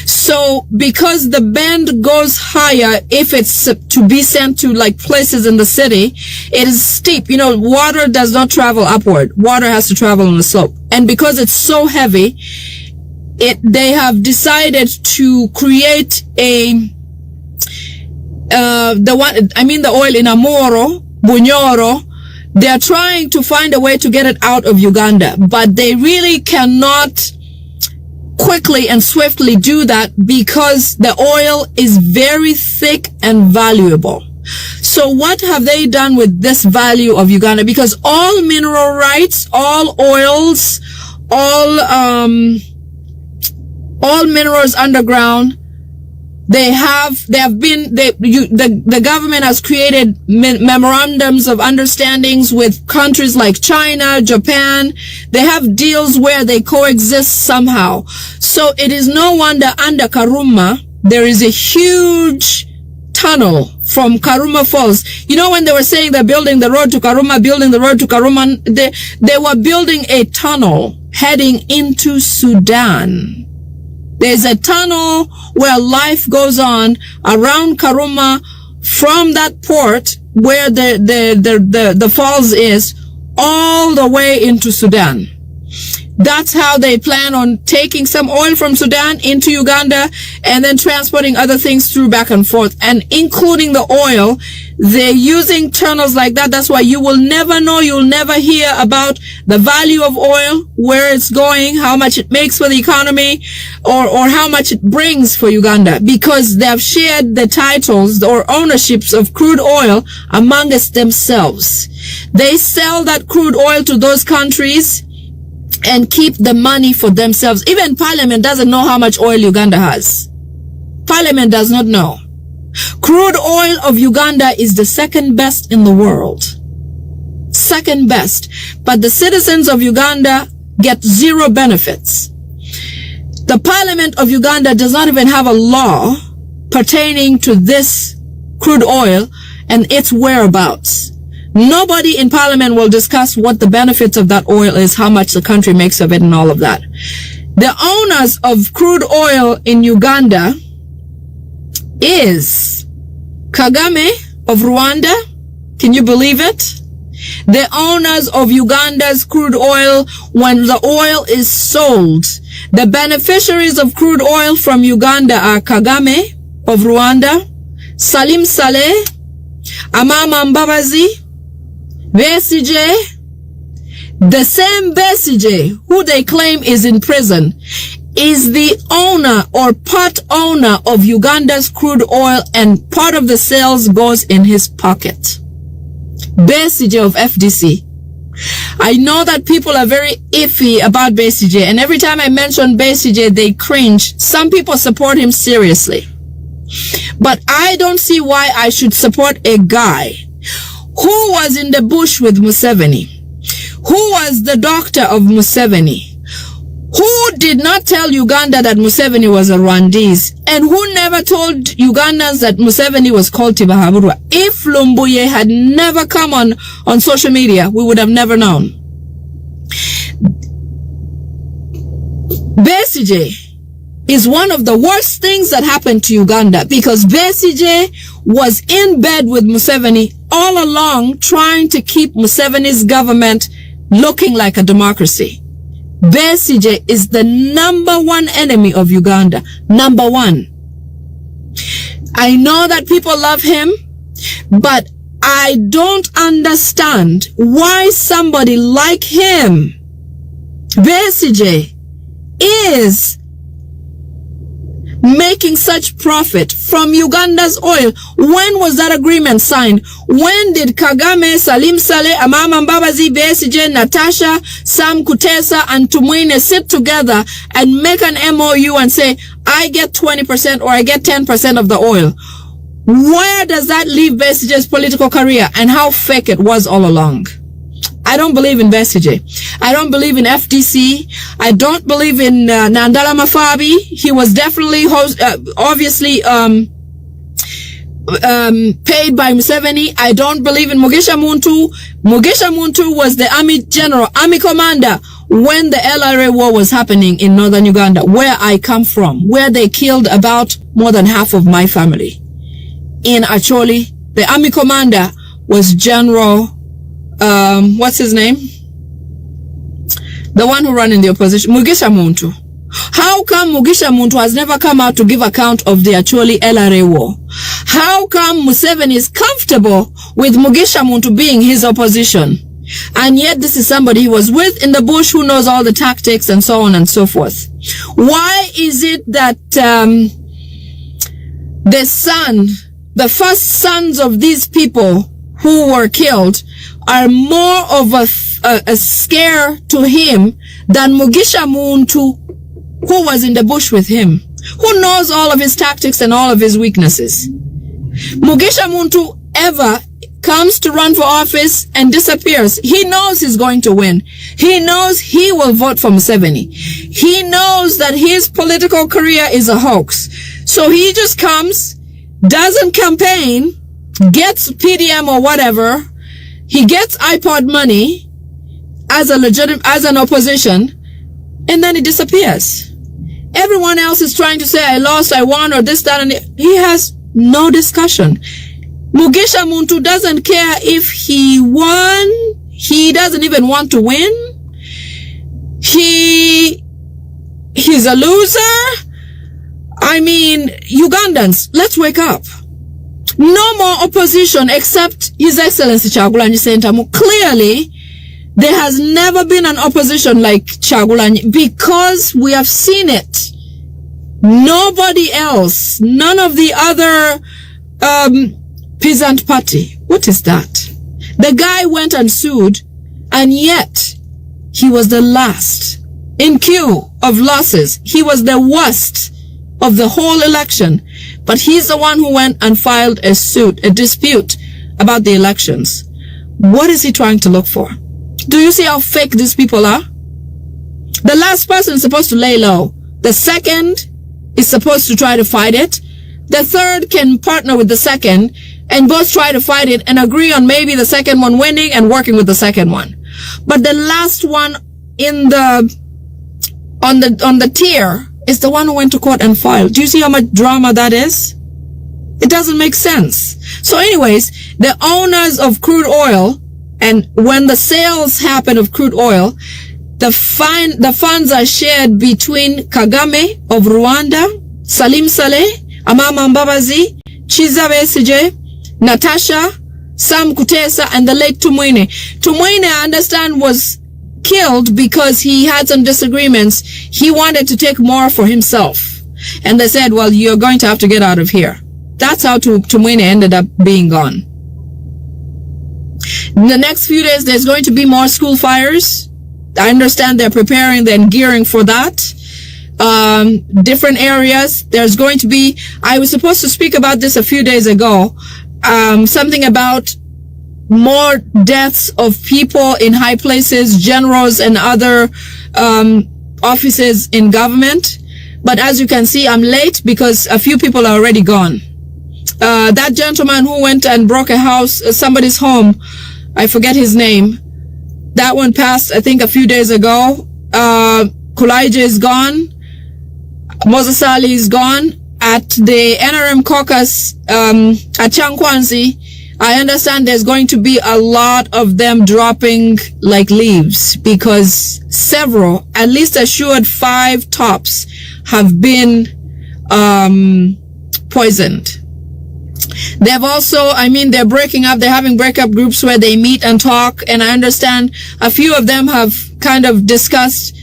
So because the bend goes higher, if it's to be sent to like places in the city, it is steep. You know, water does not travel upward. Water has to travel on the slope. And because it's so heavy, they have decided to create the oil in Amoro, Bunyoro. They are trying to find a way to get it out of Uganda, but they really cannot quickly and swiftly do that because the oil is very thick and valuable. So what have they done with this value of Uganda? Because all mineral rights, all oils, all minerals underground, the government has created memorandums of understandings with countries like China, Japan. They have deals where they coexist somehow. So it is no wonder under Karuma, there is a huge tunnel from Karuma Falls. You know, when they were saying they're building the road to Karuma, they were building a tunnel heading into Sudan. There's a tunnel where life goes on around Karuma from that port where the falls is all the way into Sudan. That's how they plan on taking some oil from Sudan into Uganda and then transporting other things through back and forth, and including the oil. They're using tunnels like that. That's why you will never know, you'll never hear about the value of oil, where it's going, how much it makes for the economy, or how much it brings for Uganda, because they have shared the titles or ownerships of crude oil amongst themselves. They sell that crude oil to those countries and keep the money for themselves. Even Parliament doesn't know how much oil Uganda has. Parliament does not know. Crude oil of Uganda is the second best in the world. Second best. But the citizens of Uganda get zero benefits. The Parliament of Uganda does not even have a law pertaining to this crude oil and its whereabouts. Nobody in Parliament will discuss what the benefits of that oil is, how much the country makes of it, and all of that. The owners of crude oil in Uganda is Kagame of Rwanda. Can you believe it? The owners of Uganda's crude oil, when the oil is sold, the beneficiaries of crude oil from Uganda are Kagame of Rwanda, Salim Saleh, Amama Mbabazi, Besigye. The same Besigye, who they claim is in prison, is the owner or part owner of Uganda's crude oil, and part of the sales goes in his pocket. Besigye of FDC. I know that people are very iffy about Besigye, and every time I mention Besigye, they cringe. Some people support him seriously. But I don't see why I should support a guy who was in the bush with Museveni, who was the doctor of Museveni, who did not tell Uganda that Museveni was a Rwandese, and who never told Ugandans that Museveni was called Tibahaburwa. If Lumbuye had never come on social media, we would have never known. Besigye is one of the worst things that happened to Uganda, because Besigye was in bed with Museveni all along, trying to keep Museveni's government looking like a democracy. Besigye is the #1 enemy of Uganda. #1. I know that people love him, but I don't understand why somebody like him, Besigye, is making such profit from Uganda's oil. When was that agreement signed? When did Kagame, Salim Saleh, Amama Mbabazi, Besigye, Natasha, Sam Kutesa, and Tumwine sit together and make an MOU and say, I get 20% or I get 10% of the oil? Where does that leave Besigye's political career, and how fake it was all along? I don't believe in Besigye. I don't believe in FDC. I don't believe in Nandala Mafabi. He was definitely obviously paid by Museveni. I don't believe in Mugisha Muntu. Mugisha Muntu was the army general, army commander when the LRA war was happening in northern Uganda, where I come from, where they killed about more than half of my family. In Acholi, the army commander was General what's his name? The one who ran in the opposition, Mugisha Muntu. How come Mugisha Muntu has never come out to give account of the Acholi LRA war? How come Museveni is comfortable with Mugisha Muntu being his opposition? And yet this is somebody he was with in the bush, who knows all the tactics and so on and so forth. Why is it that the son the first sons of these people who were killed are more of a scare to him than Mugisha Muntu, who was in the bush with him, who knows all of his tactics and all of his weaknesses. Mugisha Muntu ever comes to run for office and disappears. He knows he's going to win. He knows he will vote for Museveni. He knows that his political career is a hoax. So he just comes, doesn't campaign, gets PDM or whatever. He gets iPod money as an opposition, and then he disappears. Everyone else is trying to say, I lost, I won, or this, that, and he has no discussion. Mugisha Muntu doesn't care if he won. He doesn't even want to win. He's a loser. I mean, Ugandans, let's wake up. No more opposition except His Excellency Kyagulanyi Ssentamu. Clearly, there has never been an opposition like Kyagulanyi because we have seen it. Nobody else, none of the other peasant party. What is that? The guy went and sued, and yet he was the last in queue of losses. He was the worst of the whole election. But he's the one who went and filed a suit, a dispute about the elections. What is he trying to look for? Do you see how fake these people are? The last person is supposed to lay low. The second is supposed to try to fight it. The third can partner with the second and both try to fight it and agree on maybe the second one winning and working with the second one. But the last one in on the tier is the one who went to court and filed. Do you see how much drama that is? It doesn't make sense. So anyways, the owners of crude oil, and when the sales happen of crude oil, the funds are shared between Kagame of Rwanda, Salim Saleh, Amama Mbabazi, Chiza Besigye, Natasha, Sam Kutesa, and the late Tumwine. Tumwine, I understand, was killed because he had some disagreements. He wanted to take more for himself. And they said, well, you're going to have to get out of here. That's how Tumwine ended up being gone. In the next few days, there's going to be more school fires. I understand they're preparing and gearing for that. Different areas. There's going to be, I was supposed to speak about this a few days ago, something about more deaths of people in high places, generals and other offices in government. But as you can see, I'm late because a few people are already gone. That gentleman who went and broke a house, somebody's home, I forget his name. That one passed, I think, a few days ago. Kulaije is gone. Moses Ali is gone. At the NRM caucus at Chankwanzi, I understand there's going to be a lot of them dropping like leaves because several, at least assured 5 tops have been poisoned. They've also, they're breaking up. They're having breakup groups where they meet and talk. And I understand a few of them have kind of discussed,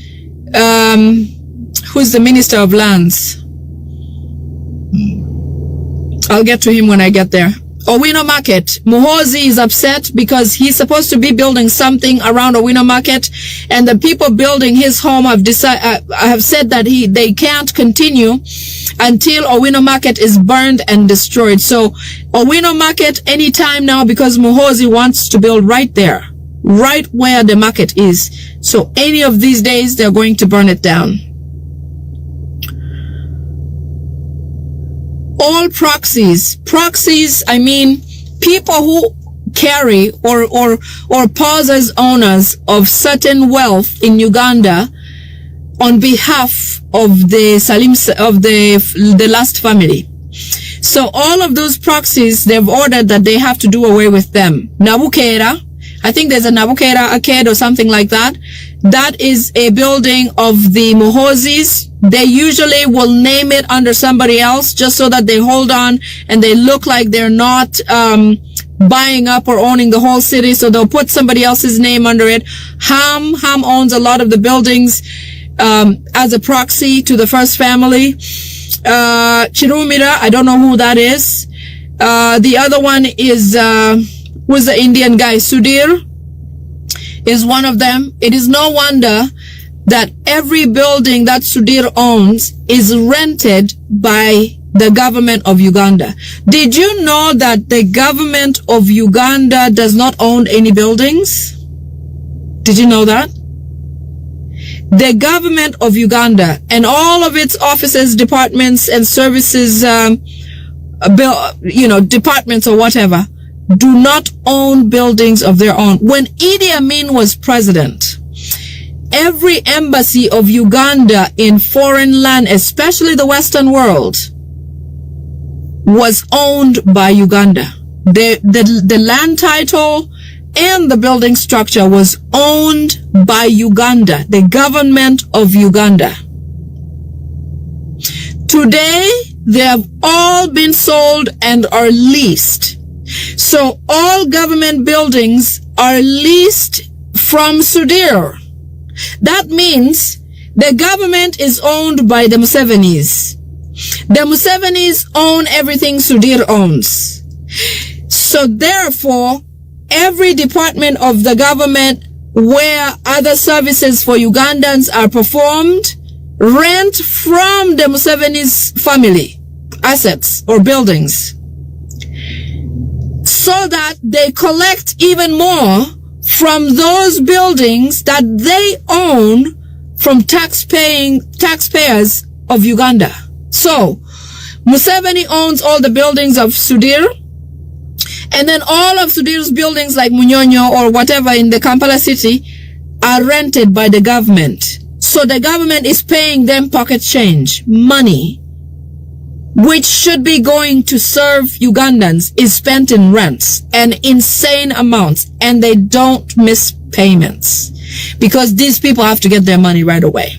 who's the Minister of Lands? I'll get to him when I get there. Owino Market. Muhozi is upset because he's supposed to be building something around Owino Market, and the people building his home have said that they can't continue until Owino Market is burned and destroyed. So Owino Market anytime now, because Muhozi wants to build right there, right where the market is. So any of these days they're going to burn it down. All proxies, people who carry or pose as owners of certain wealth in Uganda on behalf of the the last family. So all of those proxies, they've ordered that they have to do away with them. Nabukera, I think there's a Nabukera Arcade or something like that. That is a building of the Muhozis. They usually will name it under somebody else just so that they hold on and they look like they're not buying up or owning the whole city. So they'll put somebody else's name under it. Ham owns a lot of the buildings as a proxy to the first family. Chirumira, I don't know who that is. The other one is, who's the Indian guy? Sudhir is one of them. It is no wonder that every building that Sudhir owns is rented by the government of Uganda. Did you know that the government of Uganda does not own any buildings? Did you know that? The government of Uganda and all of its offices, departments, and services, departments or whatever, do not own buildings of their own. When Idi Amin was president, every embassy of Uganda in foreign land, especially the Western world, was owned by Uganda. The land title and the building structure was owned by Uganda, the government of Uganda. Today, they have all been sold and are leased. So all government buildings are leased from Sudhir. That means the government is owned by the Musevenis. The Musevenis own everything Sudhir owns. So therefore, every department of the government where other services for Ugandans are performed rent from the Musevenis family assets or buildings, so that they collect even more from those buildings that they own from taxpayers of Uganda. So Museveni owns all the buildings of Sudhir, and then all of Sudhir's buildings like Munyonyo or whatever in the Kampala city are rented by the government. So the government is paying them pocket change, money, which should be going to serve Ugandans, is spent in rents and insane amounts, and they don't miss payments because these people have to get their money right away.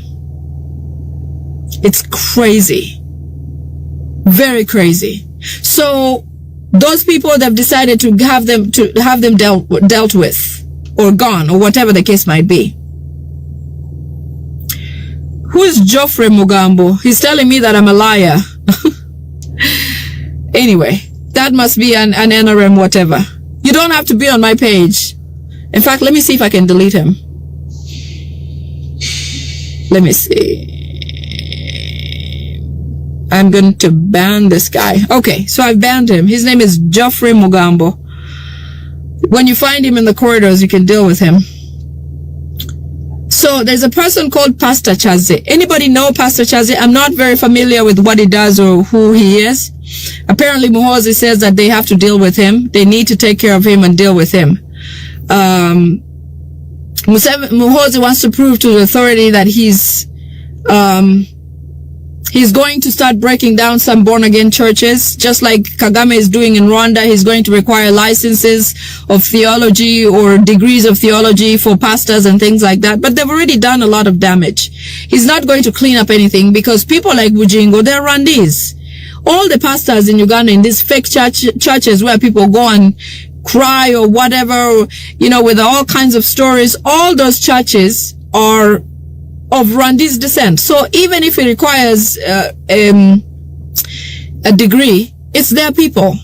It's crazy. Very crazy. So those people, they've decided to have them dealt with or gone or whatever the case might be. Who is Geoffrey Mugambo? He's telling me that I'm a liar. Anyway, that must be an NRM whatever. You don't have to be on my page. In fact, let me see if I can delete him. Let me see. I'm going to ban this guy. Okay, so I've banned him. His name is Geoffrey Mugambo. When you find him in the corridors, you can deal with him. So there's a person called Pastor Chaze. Anybody know Pastor Chaze? I'm not very familiar with what he does or who he is. Apparently Muhozi says that they have to deal with him. They need to take care of him and deal with him. Muhozi wants to prove to the authority that he's going to start breaking down some born-again churches, just like Kagame is doing in Rwanda. He's going to require licenses of theology or degrees of theology for pastors and things like that. But they've already done a lot of damage. He's not going to clean up anything because people like Bujingo, they're Rwandese. All the pastors in Uganda in these fake churches where people go and cry or whatever, with all kinds of stories, all those churches are of Rwandese descent. So even if it requires a degree, it's their people.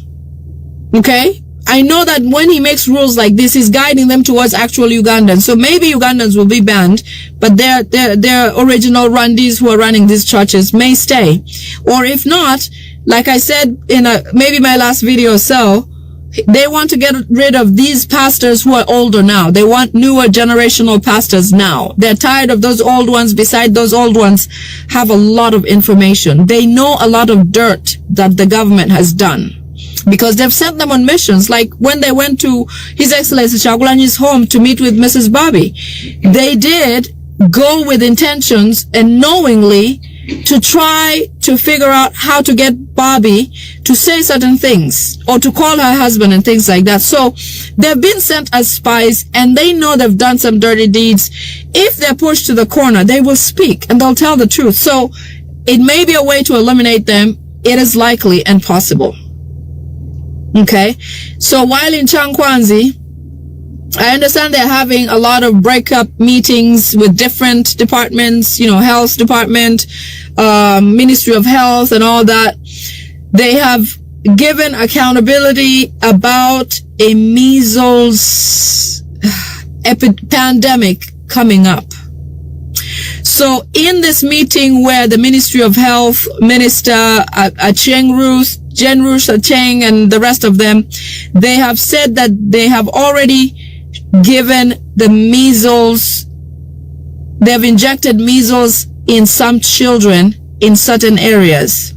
Okay? I know that when he makes rules like this, he's guiding them towards actual Ugandans. So maybe Ugandans will be banned, but their original Rwandese who are running these churches may stay. Or if not, like I said in maybe my last video or so, they want to get rid of these pastors who are older now. They want newer generational pastors now. They're tired of those old ones. Besides, those old ones have a lot of information. They know a lot of dirt that the government has done because they've sent them on missions. Like when they went to His Excellency Chagulanyi's home to meet with Mrs. Bobby, they did go with intentions and knowingly to try to figure out how to get Bobby to say certain things or to call her husband and things like that. So they've been sent as spies and they know they've done some dirty deeds. If they're pushed to the corner, they will speak and they'll tell the truth. So it may be a way to eliminate them. It is likely and possible. Okay. So while in Changkwanzi, I understand they're having a lot of breakup meetings with different departments, health department, Ministry of Health and all that. They have given accountability about a measles pandemic coming up. So in this meeting where the Ministry of Health Minister Jen Ruth Acheng and the rest of them, they have said that they have already given the measles, they have injected measles in some children in certain areas.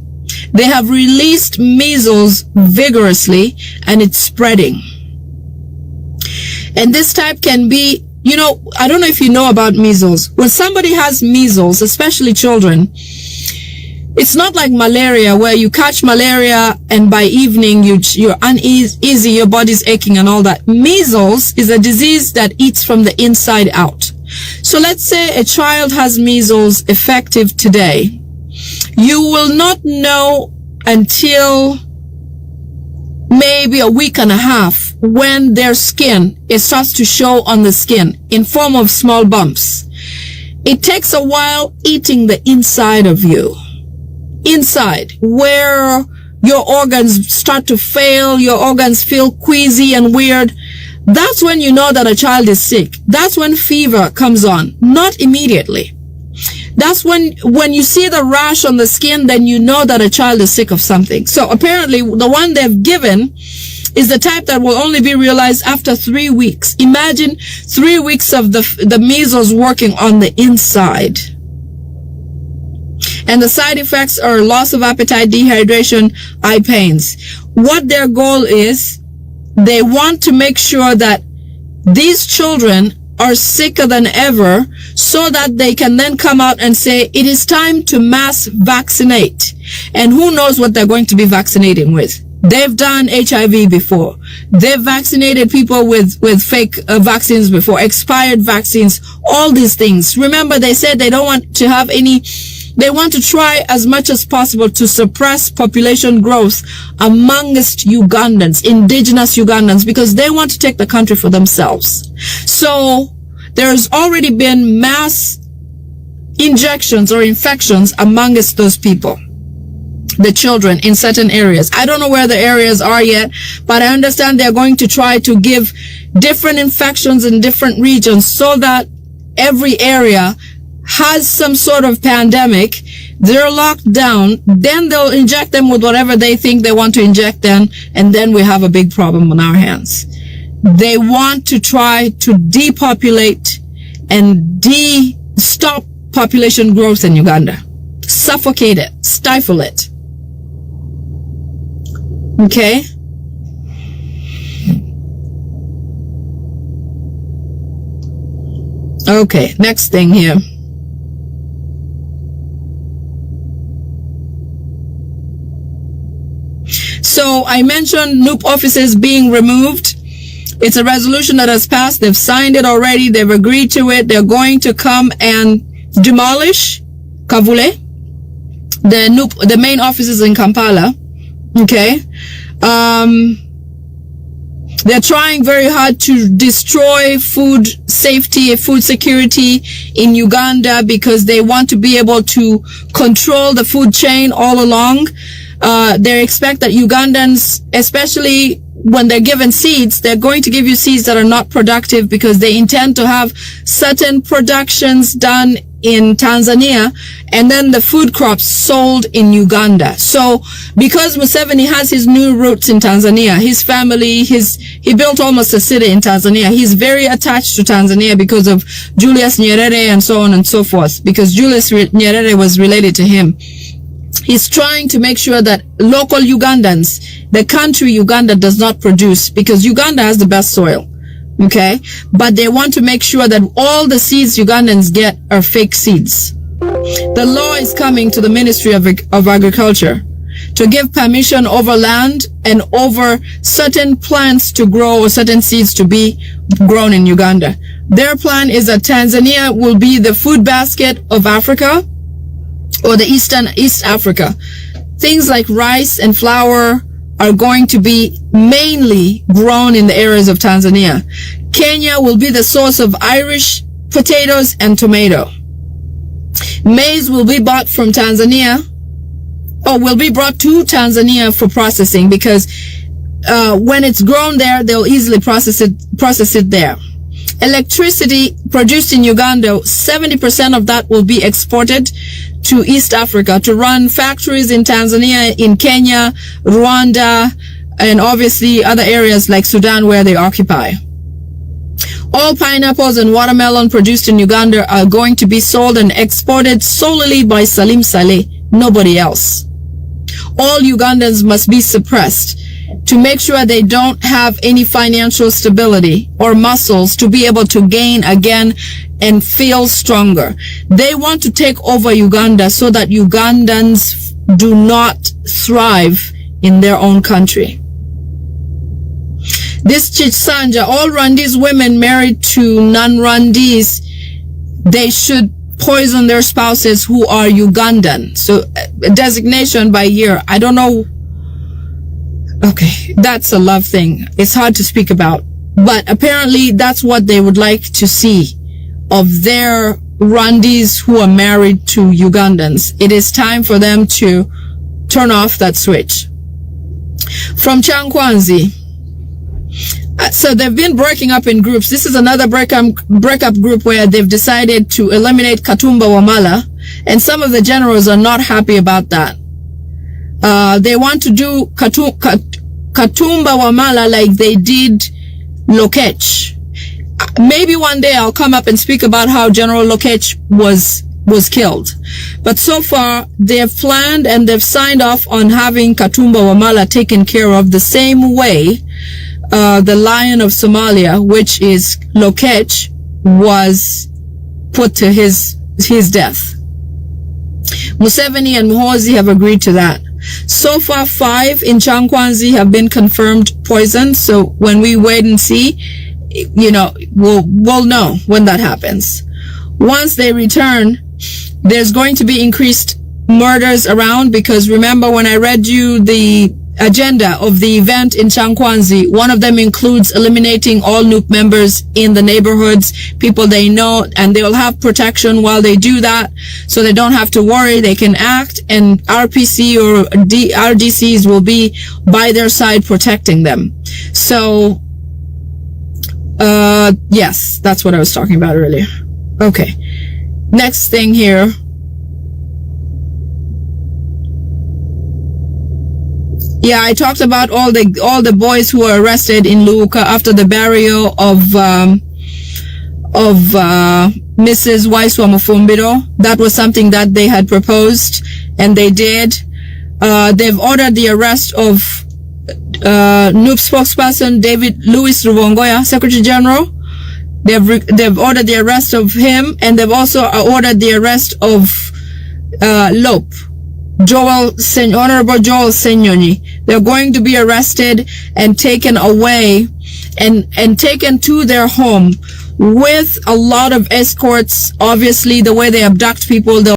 They have released measles vigorously and it's spreading. And this type can be, you know, I don't know if you know about measles. When somebody has measles, especially children, it's not like malaria where you catch malaria and by evening you're uneasy, your body's aching and all that. Measles is a disease that eats from the inside out. So let's say a child has measles effective today. You will not know until maybe a week and a half when their skin, it starts to show on the skin in form of small bumps. It takes a while eating the inside of you. Inside, where your organs start to fail, your organs feel queasy and weird. That's when you know that a child is sick. That's when fever comes on, not immediately. That's when you see the rash on the skin, then you know that a child is sick of something. So apparently the one they've given is the type that will only be realized after 3 weeks. Imagine 3 weeks of the measles working on the inside. And the side effects are loss of appetite, dehydration, eye pains. What their goal is, they want to make sure that these children are sicker than ever so that they can then come out and say it is time to mass vaccinate. And who knows what they're going to be vaccinating with. They've done HIV before. They've vaccinated people with fake vaccines before, expired vaccines, all these things. Remember, they said they don't want to have any, they want to try as much as possible to suppress population growth amongst Ugandans, indigenous Ugandans, because they want to take the country for themselves. So there's already been mass injections or infections amongst those people, the children in certain areas. I don't know where the areas are yet, but I understand they're going to try to give different infections in different regions so that every area has some sort of pandemic. They're locked down, then they'll inject them with whatever they think they want to inject them, and then we have a big problem on our hands. They want to try to depopulate and stop population growth in Uganda. Suffocate it, stifle it. Okay? Okay, next thing here. So I mentioned NUP offices being removed. It's a resolution that has passed. They've signed it already. They've agreed to it. They're going to come and demolish Kavule, the NUP, the main offices in Kampala. Okay. They're trying very hard to destroy food safety, food security in Uganda because they want to be able to control the food chain all along. They expect that Ugandans, especially when they're given seeds, they're going to give you seeds that are not productive because they intend to have certain productions done in Tanzania and then the food crops sold in Uganda. So because Museveni has his new roots in Tanzania, his family, he built almost a city in Tanzania. He's very attached to Tanzania because of Julius Nyerere and so on and so forth, because Julius Nyerere was related to him. He's trying to make sure that local Ugandans, the country Uganda does not produce, because Uganda has the best soil. Okay? But they want to make sure that all the seeds Ugandans get are fake seeds. The law is coming to the Ministry of Agriculture to give permission over land and over certain plants to grow or certain seeds to be grown in Uganda. Their plan is that Tanzania will be the food basket of Africa, or the East Africa. Things like rice and flour are going to be mainly grown in the areas of Tanzania. Kenya will be the source of Irish potatoes and tomato. Maize will be bought from Tanzania will be brought to Tanzania for processing, because when it's grown there, they'll easily process it there. Electricity produced in Uganda, 70% of that will be exported to East Africa to run factories in Tanzania, in Kenya, Rwanda, and obviously other areas like Sudan where they occupy. All pineapples and watermelon produced in Uganda are going to be sold and exported solely by Salim Saleh, nobody else. All Ugandans must be suppressed to make sure they don't have any financial stability or muscles to be able to gain again and feel stronger. They want to take over Uganda so that Ugandans do not thrive in their own country. This Chitsanja, all Rwandese women married to non-Rwandese, they should poison their spouses who are Ugandan. So designation by year, I don't know. Okay, that's a love thing. It's hard to speak about. But apparently that's what they would like to see of their Rwandese who are married to Ugandans. It is time for them to turn off that switch. From Chankwanzi. So they've been breaking up in groups. This is another breakup group where they've decided to eliminate Katumba Wamala, and some of the generals are not happy about that. They want to do Katumba Wamala like they did Lokech. Maybe one day I'll come up and speak about how General Lokech was killed. But so far, they have planned and they've signed off on having Katumba Wamala taken care of the same way the Lion of Somalia, which is Lokech, was put to his death. Museveni and Muhozi have agreed to that. So far, 5 in Chankwanzi have been confirmed poisoned. So when we wait and see, you know, we'll know when that happens. Once they return, there's going to be increased murders around, because remember when I read you the agenda of the event in Chankwanzi, one of them includes eliminating all NUP members in the neighborhoods, people they know, and they'll have protection while they do that, so they don't have to worry, they can act, and RPC or RDCs will be by their side protecting them. So, yes, that's what I was talking about earlier. Okay. Next thing here. Yeah, I talked about all the boys who were arrested in Luuka after the burial of Mrs. WAISWA Mufumbiro. That was something that they had proposed, and they did. They've ordered the arrest of NUP spokesperson David Louis Rubongoya, Secretary General. They've ordered the arrest of him, and they've also ordered the arrest of Lope. Honorable Joel Senyonyi. They're going to be arrested and taken away and taken to their home with a lot of escorts. Obviously, the way they abduct people, they'll